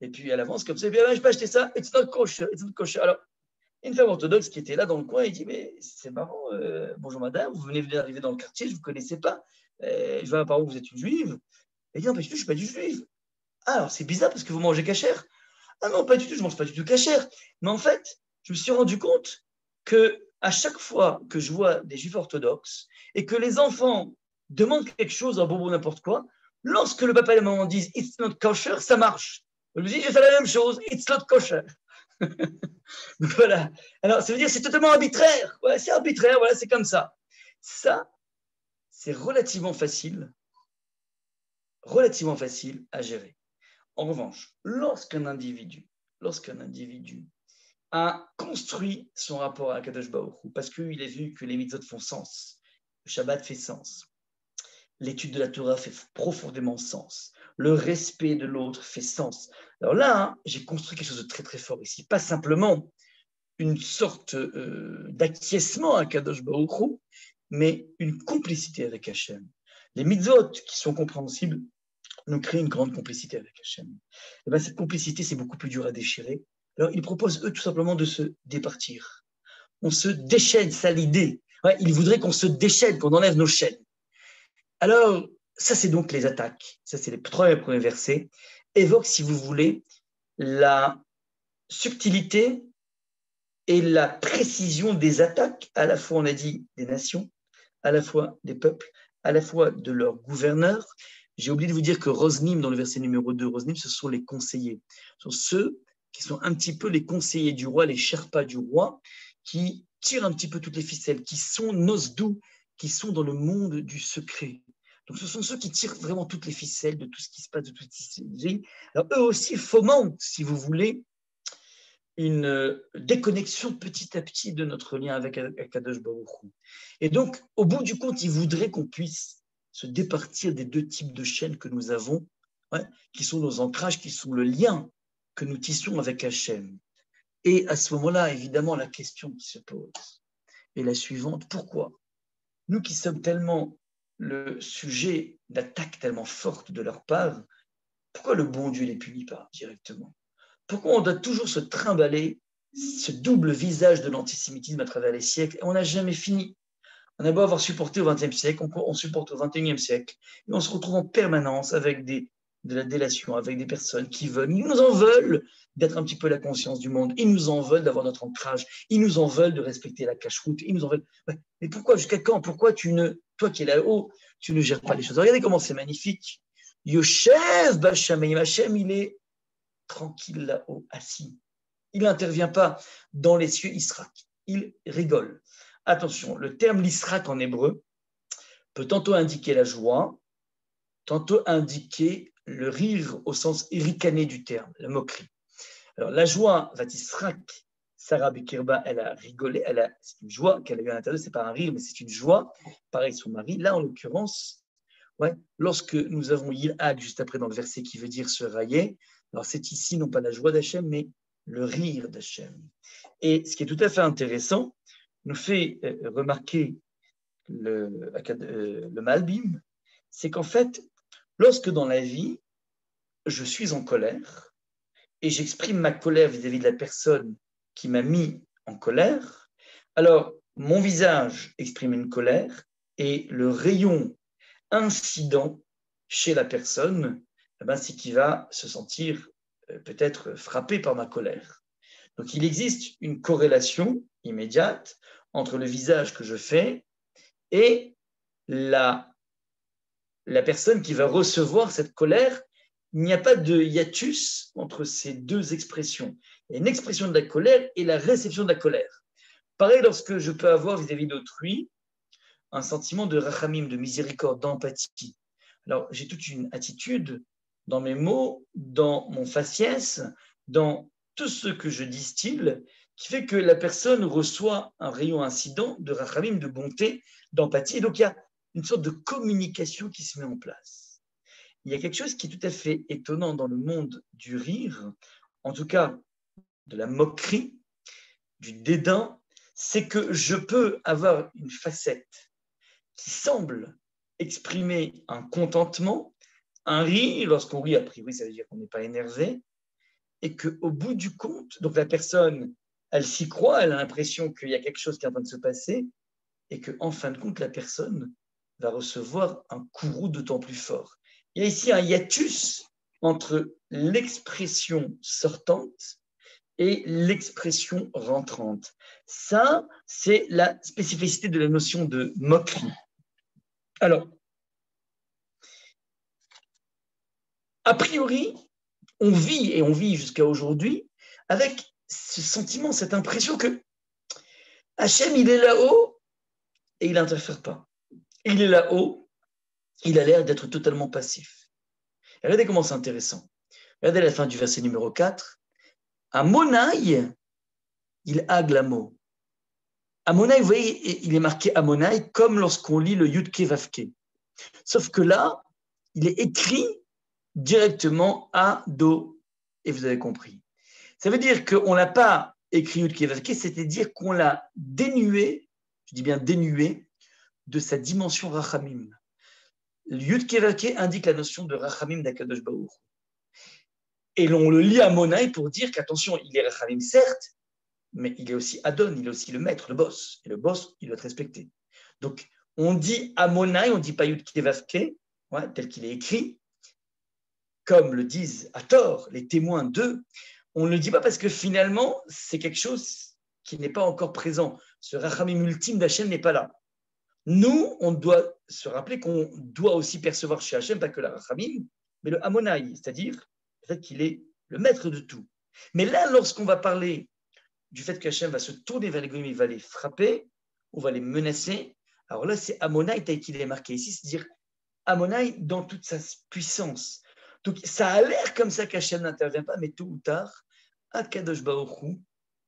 Et puis, elle avance comme ça, et puis, je peux acheter ça, it's not kosher, it's not kosher. Alors, une femme orthodoxe qui était là dans le coin, il dit, mais c'est marrant, bonjour madame, vous venez d'arriver dans le quartier, je ne vous connaissais pas, je vois par où vous êtes une juive. Elle dit, non, pas du tout, je ne suis pas du juive. Ah, alors c'est bizarre parce que vous mangez cachère. Ah non, pas du tout, je ne mange pas du tout cachère. Mais en fait, je me suis rendu compte que à chaque fois que je vois des juifs orthodoxes et que les enfants demandent quelque chose, un bonbon, n'importe quoi, lorsque le papa et la maman disent it's not kosher, ça marche. Je me dis, j'ai fait la même chose, it's not kosher. Donc voilà. Alors, ça veut dire c'est totalement arbitraire. Ouais, c'est arbitraire, voilà, c'est comme ça. Ça, c'est relativement facile à gérer. En revanche, lorsqu'un individu a construit son rapport à Kadosh Baruch Hu, parce qu'il a vu que les mitzvot font sens, le Shabbat fait sens, l'étude de la Torah fait profondément sens, le respect de l'autre fait sens. Alors là, j'ai construit quelque chose de très très fort ici, pas simplement une sorte d'acquiescement à Kadosh Baruch Hu, mais une complicité avec Hachem. Les mitzvot qui sont compréhensibles nous créent une grande complicité avec Hachem. Et bien, cette complicité, c'est beaucoup plus dur à déchirer. Alors, ils proposent, eux, tout simplement de se départir. On se déchaîne, ça l'idée. Ouais, ils voudraient qu'on se déchaîne, qu'on enlève nos chaînes. Alors, ça, c'est donc les attaques. Ça, c'est les trois premiers versets. Évoque, si vous voulez, la subtilité et la précision des attaques, à la fois, on a dit, des nations, à la fois des peuples, à la fois de leurs gouverneurs. J'ai oublié de vous dire que Rosnim, dans le verset numéro 2, Rosnim, ce sont les conseillers. Ce sont ceux qui sont un petit peu les conseillers du roi, les Sherpas du roi, qui tirent un petit peu toutes les ficelles, qui sont Nosdou, qui sont dans le monde du secret. Donc ce sont ceux qui tirent vraiment toutes les ficelles de tout ce qui se passe, de tout ce qui se dit. Alors eux aussi fomentent, si vous voulez, une déconnexion petit à petit de notre lien avec Akadosh Baruch Hu. Et donc, au bout du compte, il voudrait qu'on puisse se départir des deux types de chaînes que nous avons, ouais, qui sont nos ancrages, qui sont le lien que nous tissons avec Hachem. Et à ce moment-là, évidemment, la question qui se pose est la suivante. Pourquoi nous qui sommes tellement le sujet d'attaques tellement fortes de leur part, pourquoi le bon Dieu ne les punit pas directement? Pourquoi on doit toujours se trimballer ce double visage de l'antisémitisme à travers les siècles? Et on n'a jamais fini. On a beau avoir supporté au XXe siècle, on supporte au XXIe siècle, et on se retrouve en permanence avec de la délation, avec des personnes qui veulent, ils nous en veulent d'être un petit peu la conscience du monde, ils nous en veulent d'avoir notre ancrage, ils nous en veulent de respecter la cache-route, ils nous en veulent. Ouais, mais pourquoi, jusqu'à quand? Pourquoi toi qui es là-haut, tu ne gères pas les choses? Regardez comment c'est magnifique. Yoshev Bashamayim, Hashem, il est tranquille là-haut, assis. Il n'intervient pas dans les cieux Israq. Il rigole. Attention, le terme l'Israk en hébreu peut tantôt indiquer la joie, tantôt indiquer le rire au sens ricané du terme, la moquerie. Alors, la joie, Vatisrak, Sarah Bekirba, elle a rigolé, c'est une joie qu'elle a eu à l'intérieur, c'est pas un rire, mais c'est une joie. Pareil, son mari. Là, en l'occurrence, ouais, lorsque nous avons Yilhag juste après dans le verset qui veut dire se railler, alors c'est ici non pas la joie d'Hachem, mais le rire d'Hachem. Et ce qui est tout à fait intéressant, nous fait remarquer le Malbim, c'est qu'en fait, lorsque dans la vie, je suis en colère et j'exprime ma colère vis-à-vis de la personne qui m'a mis en colère, alors mon visage exprime une colère et le rayon incident chez la personne, eh ben, c'est qu'il va se sentir peut-être frappé par ma colère. Donc il existe une corrélation immédiate entre le visage que je fais et la personne qui va recevoir cette colère. Il n'y a pas de hiatus entre ces deux expressions. Il y a une expression de la colère et la réception de la colère. Pareil lorsque je peux avoir vis-à-vis d'autrui un sentiment de rachamim, de miséricorde, d'empathie. Alors, j'ai toute une attitude dans mes mots, dans mon faciès, dans tout ce que je distille, qui fait que la personne reçoit un rayon incident de rachamim, de bonté, d'empathie. Et donc, il y a une sorte de communication qui se met en place. Il y a quelque chose qui est tout à fait étonnant dans le monde du rire, en tout cas de la moquerie, du dédain, c'est que je peux avoir une facette qui semble exprimer un contentement, un rire. Lorsqu'on rit, a priori, ça veut dire qu'on n'est pas énervé, et qu'au bout du compte, donc la personne, elle s'y croit, elle a l'impression qu'il y a quelque chose qui est en train de se passer, et qu'en fin de compte, la personne va recevoir un courroux d'autant plus fort. Il y a ici un hiatus entre l'expression sortante et l'expression rentrante. Ça, c'est la spécificité de la notion de moquerie. Alors, a priori, on vit jusqu'à aujourd'hui avec ce sentiment, cette impression que Hachem, il est là-haut et il n'interfère pas. Il est là-haut, il a l'air d'être totalement passif. Et regardez comment c'est intéressant. Regardez la fin du verset numéro 4. Amonai, il aglamo. Amonai, vous voyez, il est marqué Amonai comme lorsqu'on lit le Yudke Vavke. Sauf que là, il est écrit directement à Do. Et vous avez compris. Ça veut dire qu'on n'a pas écrit Yudke Vavke, c'est-à-dire qu'on l'a dénué, je dis bien dénué, de sa dimension Rachamim. Yudke Vavke indique la notion de Rachamim d'Akadosh Baruch. Et l'on le lit à Monaï pour dire qu'attention, il est Rachamim certes, mais il est aussi Adon, il est aussi le maître, le boss. Et le boss, il doit être respecté. Donc, on dit Amonai, on ne dit pas Yudke Vavke, ouais, tel qu'il est écrit, comme le disent à tort les témoins d'eux. On ne le dit pas parce que finalement, c'est quelque chose qui n'est pas encore présent. Ce Rachamim ultime d'Hachem n'est pas là. Nous, on doit se rappeler qu'on doit aussi percevoir chez Hachem, pas que la Rachamim, mais le Amonai, c'est-à-dire le fait qu'il est le maître de tout. Mais là, lorsqu'on va parler du fait qu'Hachem va se tourner vers les Goïms, il va les frapper, ou va les menacer, alors là, c'est Amonai tel qu'il est marqué ici, c'est-à-dire Amonai dans toute sa puissance. Donc, ça a l'air comme ça qu'Hachem n'intervient pas, mais tôt ou tard, Akadosh Baruch Hu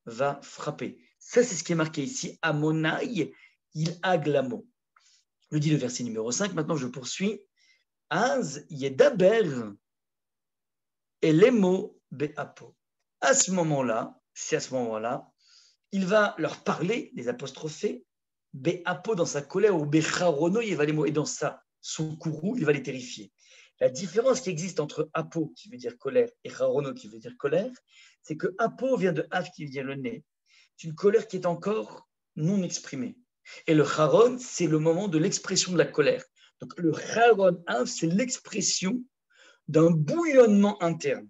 va frapper. Ça, c'est ce qui est marqué ici. Amonai, il aglamo. Le dit le verset numéro 5. Maintenant, je poursuis. Az yedaber elemo be'apo. À ce moment-là, c'est à ce moment-là, il va leur parler, les apostropher, be'apo dans sa colère, ou be'charono, il va les mots, et dans son courroux, il va les terrifier. La différence qui existe entre apo, qui veut dire colère, et charono, qui veut dire colère, c'est que apo vient de af, qui veut dire le nez. C'est une colère qui est encore non exprimée. Et le charon, c'est le moment de l'expression de la colère. Donc le charon af, c'est l'expression d'un bouillonnement interne.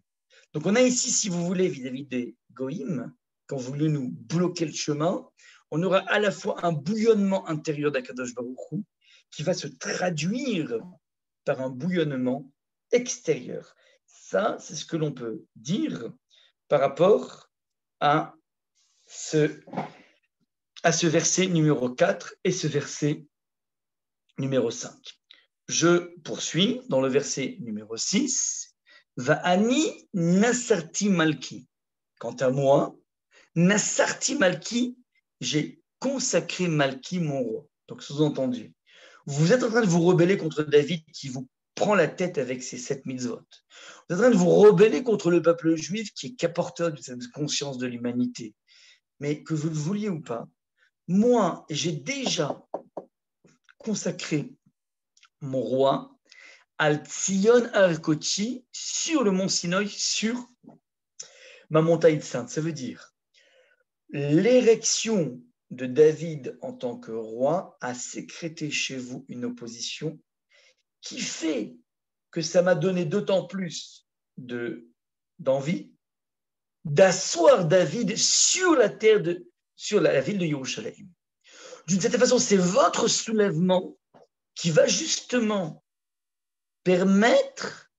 Donc on a ici, si vous voulez, vis-à-vis des goïms, quand vous voulez nous bloquer le chemin, on aura à la fois un bouillonnement intérieur d'Akadosh Baruch Hu qui va se traduire par un bouillonnement extérieur. Ça, c'est ce que l'on peut dire par rapport à ce verset numéro 4 et ce verset numéro 5. Je poursuis dans le verset numéro 6. Va'ani nasarti malki. Quant à moi, nasarti malki, j'ai consacré Malki mon roi. Donc, sous-entendu, vous êtes en train de vous rebeller contre David qui vous prend la tête avec ses 7 mitzvot. Vous êtes en train de vous rebeller contre le peuple juif qui est porteur de cette conscience de l'humanité. Mais que vous le vouliez ou pas, moi, j'ai déjà consacré mon roi al Tzion al-Kochi sur le mont Sinaï, sur ma montagne sainte. Ça veut dire l'érection de David en tant que roi a sécrété chez vous une opposition qui fait que ça m'a donné d'autant plus d'envie d'asseoir David sur la terre sur la ville de Yerushalayim. D'une certaine façon, c'est votre soulèvement qui va justement permettre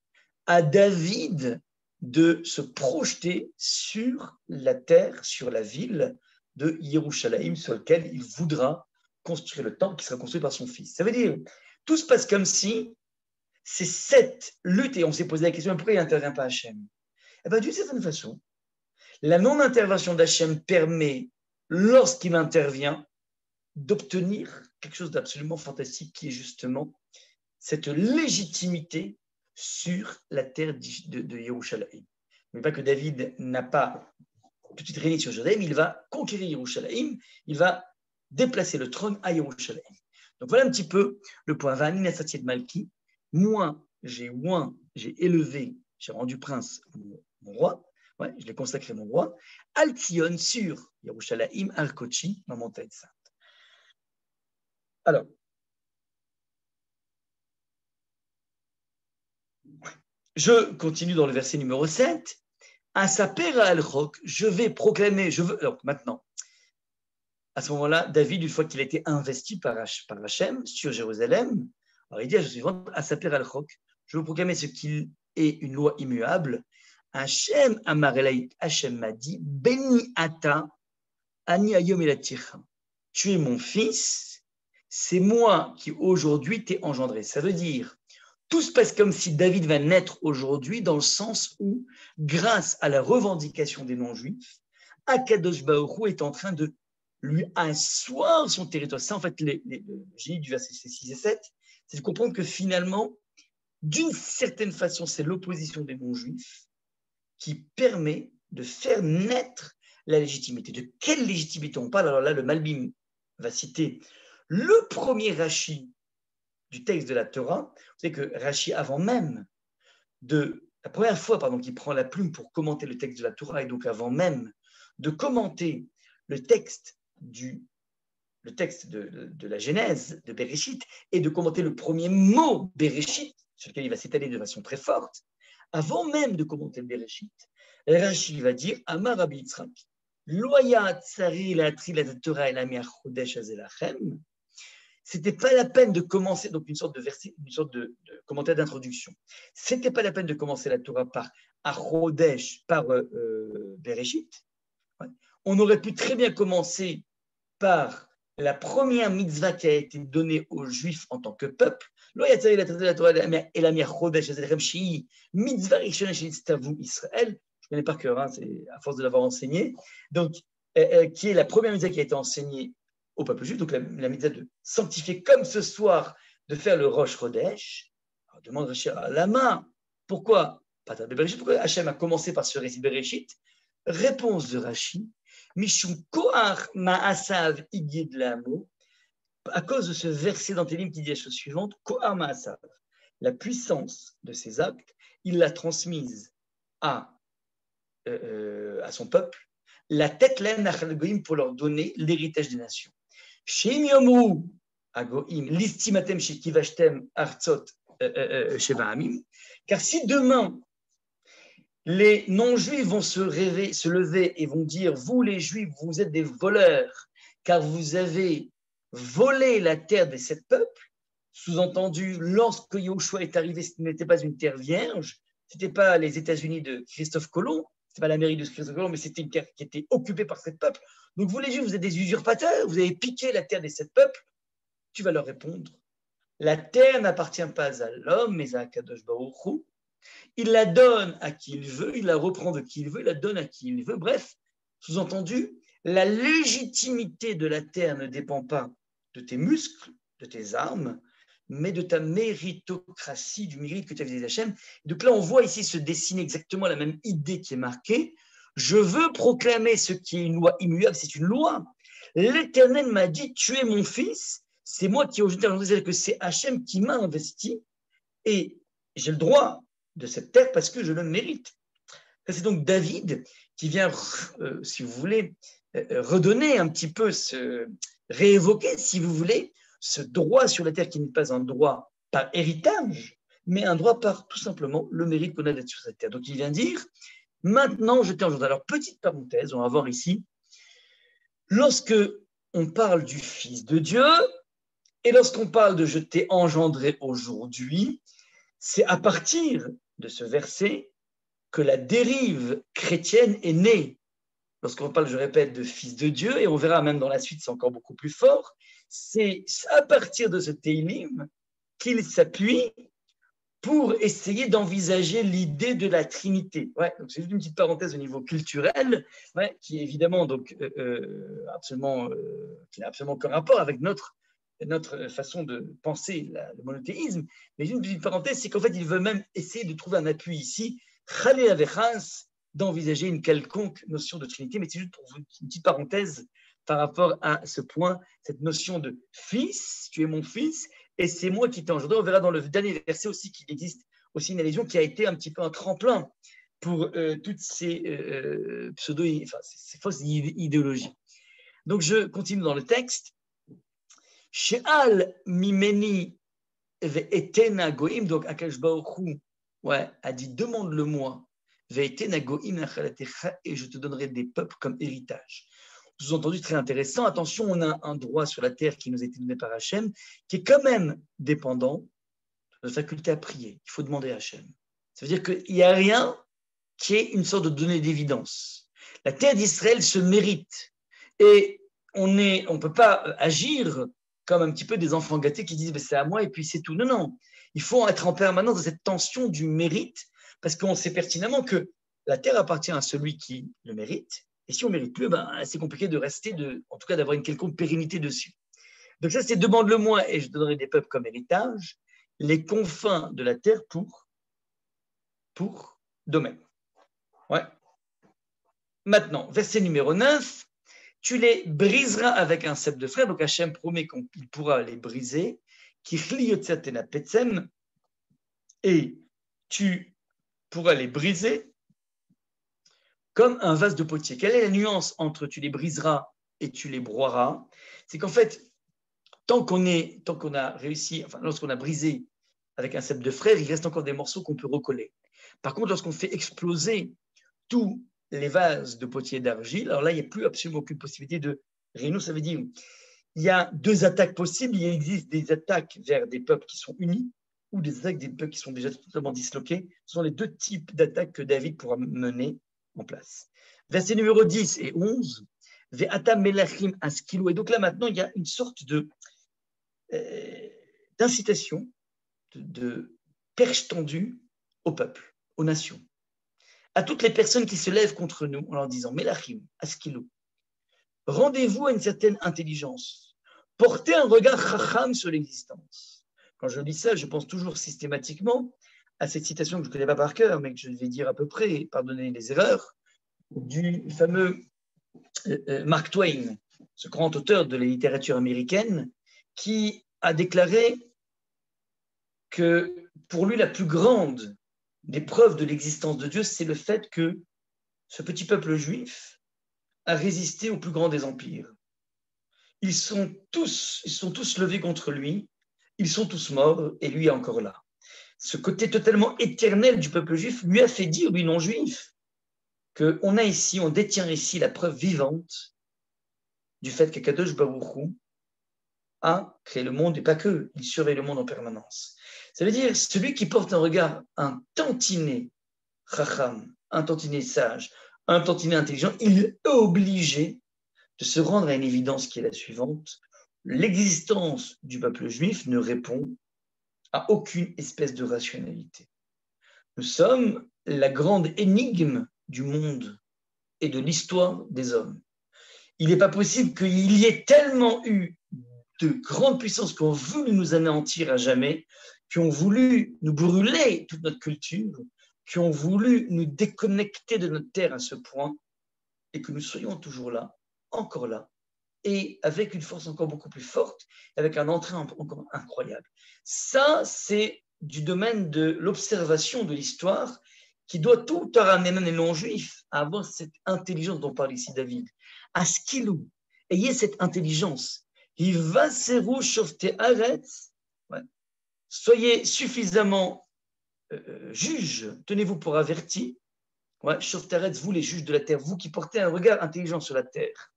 à David de se projeter sur la terre, sur la ville de Yerushalayim, sur laquelle il voudra construire le temple qui sera construit par son fils. Ça veut dire, tout se passe comme si c'est cette lutte, et on s'est posé la question, pourquoi il n'intervient pas Hachem? Eh bien, d'une certaine façon, la non-intervention d'Hachem permet, lorsqu'il intervient, d'obtenir quelque chose d'absolument fantastique qui est justement cette légitimité sur la terre de Yerushalayim. Mais pas que David n'a pas tout de suite régné sur Jérusalem, il va conquérir Yerushalayim, il va déplacer le trône à Yerushalayim. Donc voilà un petit peu le point. Va'ani nasati et Malki, moi j'ai élevé, j'ai rendu prince mon roi, ouais, je l'ai consacré mon roi, Al Tzion sur Yerushalayim Al Kochi, ma montagne sainte. Alors, je continue dans le verset numéro 7. À sa père al-Chok, je vais proclamer, alors maintenant, à ce moment-là, David, une fois qu'il a été investi par Hachem sur Jérusalem, alors il dit à suivante, à sa père al-Chok, je veux proclamer ce qu'il est une loi immuable. Hachem Amarelai, Hachem m'a dit, Beni ata, ani ayom elaticha. Tu es mon fils, c'est moi qui aujourd'hui t'ai engendré. Ça veut dire, tout se passe comme si David va naître aujourd'hui, dans le sens où, grâce à la revendication des non-juifs, Akadosh Baruch Hu est en train de lui asseoir son territoire. Ça, en fait, j'ai dit du verset 6 et 7, c'est de comprendre que finalement, d'une certaine façon, c'est l'opposition des non-juifs qui permet de faire naître la légitimité. De quelle légitimité on parle? Alors là, le Malbim va citer le premier Rashi du texte de la Torah. Vous savez que Rashi, avant même la première fois qu'il prend la plume pour commenter le texte de la Torah, et donc avant même de commenter le texte de la Genèse, de Bereshit, et de commenter le premier mot Bereshit, sur lequel il va s'étaler de façon très forte, avant même de commenter le Bereshit, Rashi va dire Amar Rabbi Yitzhak, Loya tsari la tri la Torah et la miach chodesh azelachem. C'était pas la peine de commencer, donc une sorte de verset, une sorte de commentaire d'introduction. C'était pas la peine de commencer la Torah par Achodesh, par Bereshit. Ouais. On aurait pu très bien commencer par la première mitzvah qui a été donnée aux Juifs en tant que peuple. Israël. Je connais par cœur, hein, c'est à force de l'avoir enseigné. Donc, qui est la première mitzvah qui a été enseignée au peuple juif, donc la mitzvah de sanctifier comme ce soir, de faire le Rosh Chodesh. Alors, demande Rashi à Lama, pourquoi Hachem a commencé par ce récit de Bereshit? Réponse de Rashi, Mishum Koach Ma'asav Igid Lamo, à cause de ce verset dans Télim qui dit la chose suivante, Koach Ma'asav, la puissance de ses actes, il l'a transmise à son peuple, la tête laine pour leur donner l'héritage des nations. Sheim Yomru Agoim, listimatem shekivashtem artzot sheva amim, car si demain les non-juifs vont se lever et vont dire, vous les juifs, vous êtes des voleurs, car vous avez volé la terre des 7 peuples, Sous-entendu, lorsque Yahushua est arrivé, ce n'était pas une terre vierge, ce n'était pas les États-Unis de Christophe Colomb, ce n'était pas l'Amérique de Christophe Colomb, mais c'était une terre qui était occupée par 7 peuples. Donc vous les Juifs, vous êtes des usurpateurs, vous avez piqué la terre des 7 peuples. Tu vas leur répondre, la terre n'appartient pas à l'homme, mais à Kadosh Baruch Hu. Il la donne à qui il veut, il la reprend de qui il veut, il la donne à qui il veut. Bref, sous-entendu, la légitimité de la terre ne dépend pas de tes muscles, de tes armes, mais de ta méritocratie, du mérite que tu as vis-à-vis d'Hachem. Donc là, on voit ici se dessiner exactement la même idée qui est marquée. Je veux proclamer ce qui est une loi immuable, c'est une loi. L'Éternel m'a dit, tu es mon fils, c'est moi qui ai aujourd'hui c'est-à-dire que c'est Hachem qui m'a investi, et j'ai le droit de cette terre parce que je le mérite. C'est donc David qui vient, si vous voulez, redonner un petit peu, réévoquer, si vous voulez, ce droit sur la terre qui n'est pas un droit par héritage, mais un droit par tout simplement le mérite qu'on a d'être sur cette terre. Donc il vient dire, maintenant je t'ai engendré. Alors petite parenthèse, on va voir ici, lorsque on parle du Fils de Dieu, et lorsqu'on parle de je t'ai engendré aujourd'hui, c'est à partir de ce verset que la dérive chrétienne est née. Lorsqu'on parle, je répète, de Fils de Dieu, et on verra même dans la suite, c'est encore beaucoup plus fort, c'est à partir de ce Télim qu'il s'appuie pour essayer d'envisager l'idée de la Trinité. Ouais, donc c'est juste une petite parenthèse au niveau culturel, ouais, qui est évidemment donc, absolument, qui n'a absolument aucun rapport avec notre façon de penser le monothéisme. Mais une petite parenthèse, c'est qu'en fait, il veut même essayer de trouver un appui ici, d'envisager une quelconque notion de Trinité, mais c'est juste pour une petite parenthèse par rapport à ce point, cette notion de fils, tu es mon fils, et c'est moi qui t'ai engendré. On verra dans le dernier verset aussi qu'il existe aussi une allusion qui a été un petit peu un tremplin pour toutes ces ces fausses idéologies. Donc je continue dans le texte. She'al mimeni ve'etena goim, donc Akash Baruch Hu, ouais, a dit demande-le-moi, ve'etena goim nachalatecha, et je te donnerai des peuples comme héritage. Sous-entendu très intéressant, attention, on a un droit sur la terre qui nous a été donné par Hachem, qui est quand même dépendant de notre faculté à prier. Il faut demander à Hachem. Ça veut dire qu'il n'y a rien qui est une sorte de donnée d'évidence. La terre d'Israël se mérite, et on ne peut pas agir comme un petit peu des enfants gâtés qui disent c'est à moi et puis c'est tout. Non, non. Il faut être en permanence dans cette tension du mérite parce qu'on sait pertinemment que la terre appartient à celui qui le mérite. Et si on ne mérite plus, c'est compliqué de rester, en tout cas d'avoir une quelconque pérennité dessus. Donc ça, c'est demande-le-moi et je donnerai des peuples comme héritage, les confins de la terre pour domaine. Ouais. Maintenant, verset numéro 9. Tu les briseras avec un cep de fer. Donc Hachem promet qu'il pourra les briser. Et tu pourras les briser comme un vase de potier. Quelle est la nuance entre tu les briseras et tu les broieras? C'est qu'en fait, tant qu'on a réussi, enfin lorsqu'on a brisé avec un cep de fer, il reste encore des morceaux qu'on peut recoller. Par contre, lorsqu'on fait exploser tous les vases de potier d'argile, alors là, il n'y a plus absolument aucune possibilité de réunion. Ça veut dire il y a deux attaques possibles. Il existe des attaques vers des peuples qui sont unis ou des attaques des peuples qui sont déjà totalement disloqués. Ce sont les deux types d'attaques que David pourra mener en place. Verset numéro 10 et 11. Ve'ata melachim askilo. Et donc là, maintenant, il y a une sorte d'incitation, de perche tendue au peuple, aux nations, à toutes les personnes qui se lèvent contre nous en leur disant melachim askilo. Rendez-vous à une certaine intelligence. Portez un regard chacham sur l'existence. Quand je lis ça, je pense toujours systématiquement à cette citation que je ne connais pas par cœur, mais que je vais dire à peu près, pardonnez les erreurs, du fameux Mark Twain, ce grand auteur de la littérature américaine, qui a déclaré que pour lui, la plus grande des preuves de l'existence de Dieu, c'est le fait que ce petit peuple juif a résisté au plus grand des empires. Ils sont tous levés contre lui, ils sont tous morts, et lui est encore là. Ce côté totalement éternel du peuple juif lui a fait dire, lui non-juif, on détient ici la preuve vivante du fait qu'Akadosh Baruch Hu a créé le monde et pas que, il surveille le monde en permanence. Ça veut dire celui qui porte un regard, un tantinet chacham, un tantinet sage, un tantinet intelligent, il est obligé de se rendre à une évidence qui est la suivante. L'existence du peuple juif ne répond à aucune espèce de rationalité. Nous sommes la grande énigme du monde et de l'histoire des hommes. Il n'est pas possible qu'il y ait tellement eu de grandes puissances qui ont voulu nous anéantir à jamais, qui ont voulu nous brûler toute notre culture, qui ont voulu nous déconnecter de notre terre à ce point, et que nous soyons toujours là, encore là, et avec une force encore beaucoup plus forte, avec un entrain encore incroyable. Ça, c'est du domaine de l'observation de l'histoire qui doit tout ramener, même les non-juifs, à avoir cette intelligence dont parle ici David. À ce qu'il ou, ayez cette intelligence. Soyez suffisamment juges, tenez-vous pour avertis. Ouais, vous les juges de la terre, vous qui portez un regard intelligent sur la terre.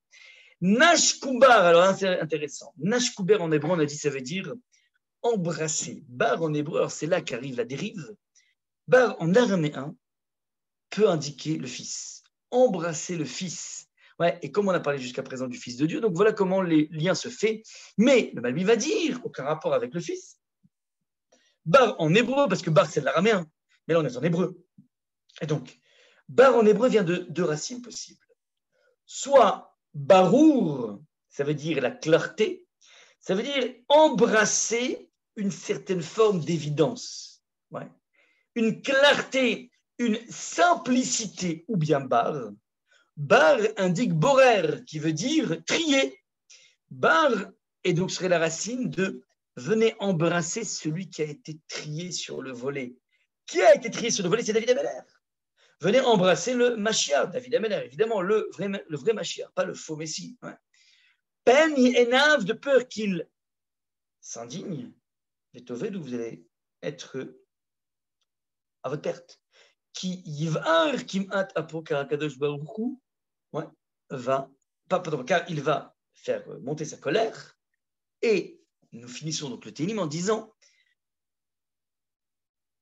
Nashkubar, alors c'est intéressant. Nashkubar en hébreu, on a dit, ça veut dire embrasser. Bar en hébreu, alors c'est là qu'arrive la dérive. Bar en araméen peut indiquer le fils. Embrasser le fils. Ouais, et comme on a parlé jusqu'à présent du fils de Dieu, donc voilà comment les liens se font. Mais le Malbi va dire, aucun rapport avec le fils. Bar en hébreu, parce que bar c'est de l'araméen, mais là on est en hébreu. Et donc, bar en hébreu vient de deux racines possibles. Soit barour, ça veut dire la clarté, ça veut dire embrasser une certaine forme d'évidence. Ouais. Une clarté, une simplicité, ou bien bar. Bar indique borer, qui veut dire trier. Bar, et donc serait la racine de venez embrasser celui qui a été trié sur le volet. Qui a été trié sur le volet? C'est David Ameller. Venez embrasser le Mashiach, David Ameller, évidemment, le vrai Mashiach, pas le faux Messie. Ouais. Peine et énave de peur qu'il s'indigne. Vétovel, où vous allez être à votre perte. Qui yiv'ar kim'at apo karakadosh baruchu, ouais, car il va faire monter sa colère. Et nous finissons donc le Télim en disant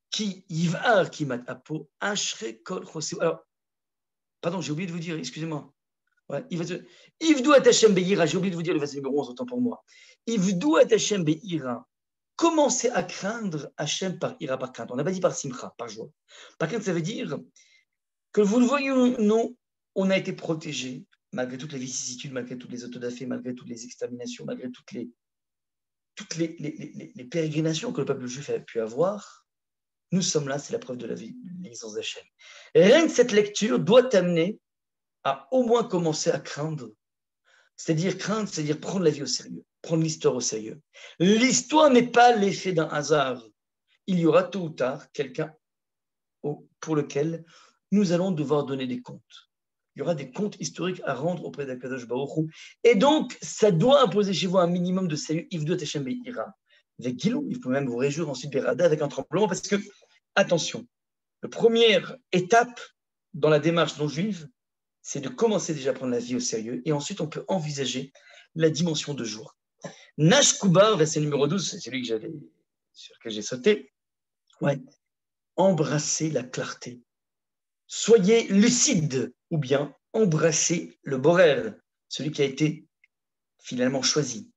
qui yiv'ar kim'at apo ashre kol choseu. Alors, pardon, j'ai oublié de vous dire, excusez-moi. Ouais, Ivdou et Hashem Be'ira, j'ai oublié de vous dire le verset numéro 11, autant pour moi. Ivdou et Hashem Be'ira, commencez à craindre Hashem par ira, par crainte. On n'a pas dit par simcha, par joie. Par crainte, ça veut dire que vous le voyez ou non, on a été protégé, malgré toutes les vicissitudes, malgré toutes les autodafés, malgré toutes les exterminations, malgré toutes les pérégrinations que le peuple juif a pu avoir. Nous sommes là, c'est la preuve de la vie, l'existence d'Hachem. Rien que cette lecture doit t'amener à au moins commencer à craindre. C'est-à-dire craindre, c'est-à-dire prendre la vie au sérieux, prendre l'histoire au sérieux. L'histoire n'est pas l'effet d'un hasard. Il y aura tôt ou tard quelqu'un pour lequel nous allons devoir donner des comptes. Il y aura des comptes historiques à rendre auprès d'Akadosh Baruch Hu. Et donc, ça doit imposer chez vous un minimum de sérieux. Ivdou Hashem Be'ira. Avec Gilou, il faut même vous réjouir ensuite Berada avec un tremblement, parce que, attention, la première étape dans la démarche non juive, c'est de commencer déjà à prendre la vie au sérieux, et ensuite on peut envisager la dimension de jour. Nash Kubar, verset numéro 12, c'est celui sur lequel j'ai sauté. Ouais. Embrassez la clarté. Soyez lucide, ou bien embrassez le borer, celui qui a été finalement choisi.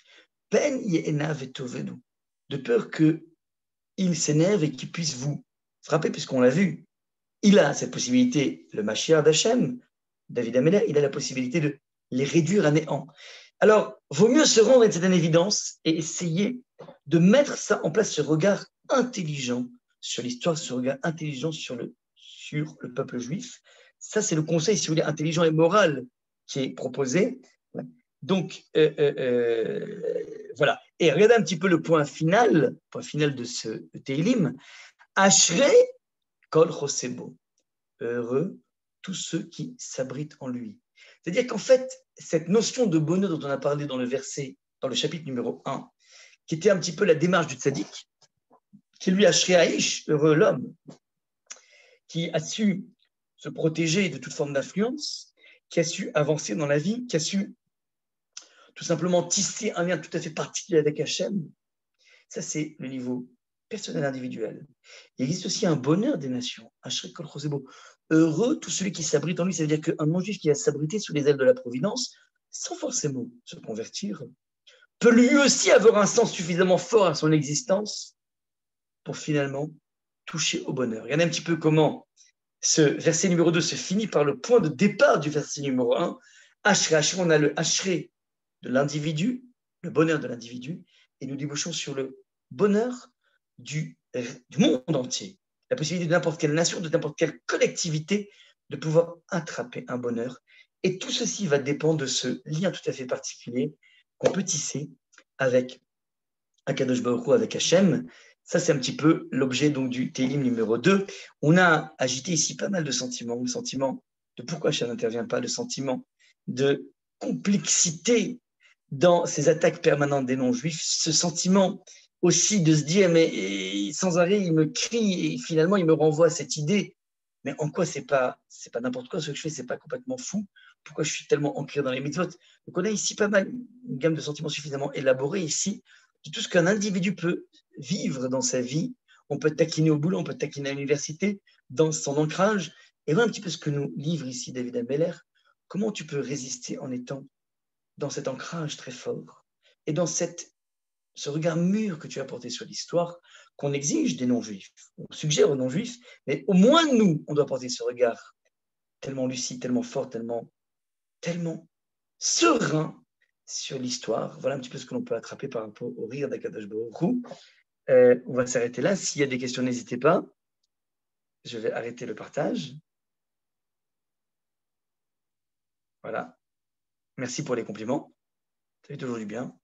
Pen ye'enav etovenu, de peur qu'il s'énerve et qu'il puisse vous frapper, puisqu'on l'a vu. Il a cette possibilité, le Mashiach d'Hachem, David Ameller, il a la possibilité de les réduire à néant. Alors, vaut mieux se rendre à une certaine évidence et essayer de mettre ça en place, ce regard intelligent sur l'histoire, ce regard intelligent sur le peuple juif. Ça, c'est le conseil, si vous voulez, intelligent et moral qui est proposé. Donc, voilà. Et regardez un petit peu le point final de ce Teilim. Ashrei kol chosebo. Heureux tous ceux qui s'abritent en lui. C'est-à-dire qu'en fait, cette notion de bonheur dont on a parlé dans le chapitre numéro 1, qui était un petit peu la démarche du tzaddik, qui lui a Shreaïch, heureux l'homme, qui a su se protéger de toute forme d'influence, qui a su avancer dans la vie, qui a su tout simplement tisser un lien tout à fait particulier avec Hachem. Ça, c'est le niveau personnel individuel. Il existe aussi un bonheur des nations. Ashrei kol chosebo. Heureux tout celui qui s'abrite en lui. Ça veut dire qu'un non-juif qui va s'abriter sous les ailes de la providence, sans forcément se convertir, peut lui aussi avoir un sens suffisamment fort à son existence pour finalement toucher au bonheur. Regardez un petit peu comment ce verset numéro 2 se finit par le point de départ du verset numéro 1. Ashrei, on a le Ashrei de l'individu, le bonheur de l'individu, et nous débouchons sur le bonheur du monde entier. La possibilité de n'importe quelle nation, de n'importe quelle collectivité, de pouvoir attraper un bonheur. Et tout ceci va dépendre de ce lien tout à fait particulier qu'on peut tisser avec Akadosh Baruch Hu, avec Hachem. Ça, c'est un petit peu l'objet donc du Télim numéro 2. On a agité ici pas mal de sentiments. Le sentiment de pourquoi Hachem n'intervient pas, le sentiment de complexité dans ces attaques permanentes des non-juifs, ce sentiment aussi de se dire, mais sans arrêt, il me crie et finalement, il me renvoie à cette idée. Mais en quoi c'est pas n'importe quoi ce que je fais, c'est pas complètement fou. Pourquoi je suis tellement ancré dans les mitzvot? Donc on a ici pas mal, une gamme de sentiments suffisamment élaborée ici, de tout ce qu'un individu peut vivre dans sa vie. On peut taquiner au boulot, on peut taquiner à l'université, dans son ancrage. Et voilà un petit peu ce que nous livre ici David Ameller. Comment tu peux résister en étant dans cet ancrage très fort et dans ce regard mûr que tu as porté sur l'histoire, qu'on exige des non-juifs. On suggère aux non-juifs, mais au moins nous, on doit porter ce regard tellement lucide, tellement fort, tellement serein sur l'histoire. Voilà un petit peu ce que l'on peut attraper par rapport au rire d'Akadosh Baruch Hu. On va s'arrêter là. S'il y a des questions, n'hésitez pas. Je vais arrêter le partage. Voilà. Merci pour les compliments. Ça fait toujours du bien.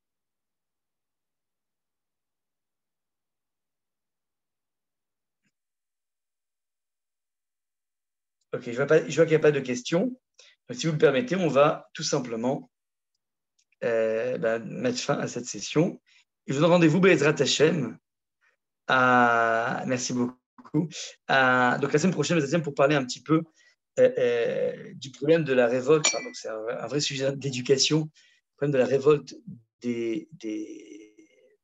Ok, je vois qu'il n'y a pas de questions. Donc, si vous le permettez, on va tout simplement mettre fin à cette session. Et je vous donne rendez-vous, Bezrat Hashem. Merci beaucoup. Donc, la semaine prochaine, pour parler un petit peu du problème de la révolte. Enfin, donc c'est un vrai sujet d'éducation. Le problème de la révolte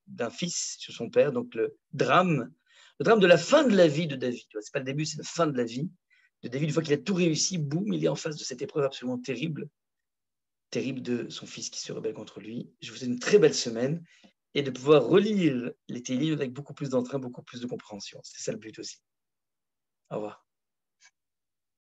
d'un fils sur son père. Donc, le drame de la fin de la vie de David. Ce n'est pas le début, c'est la fin de la vie de David. Une fois qu'il a tout réussi, boum, il est en face de cette épreuve absolument terrible de son fils qui se rebelle contre lui. Je vous souhaite une très belle semaine et de pouvoir relire les Télim avec beaucoup plus d'entrain, beaucoup plus de compréhension. C'est ça le but aussi. Au revoir.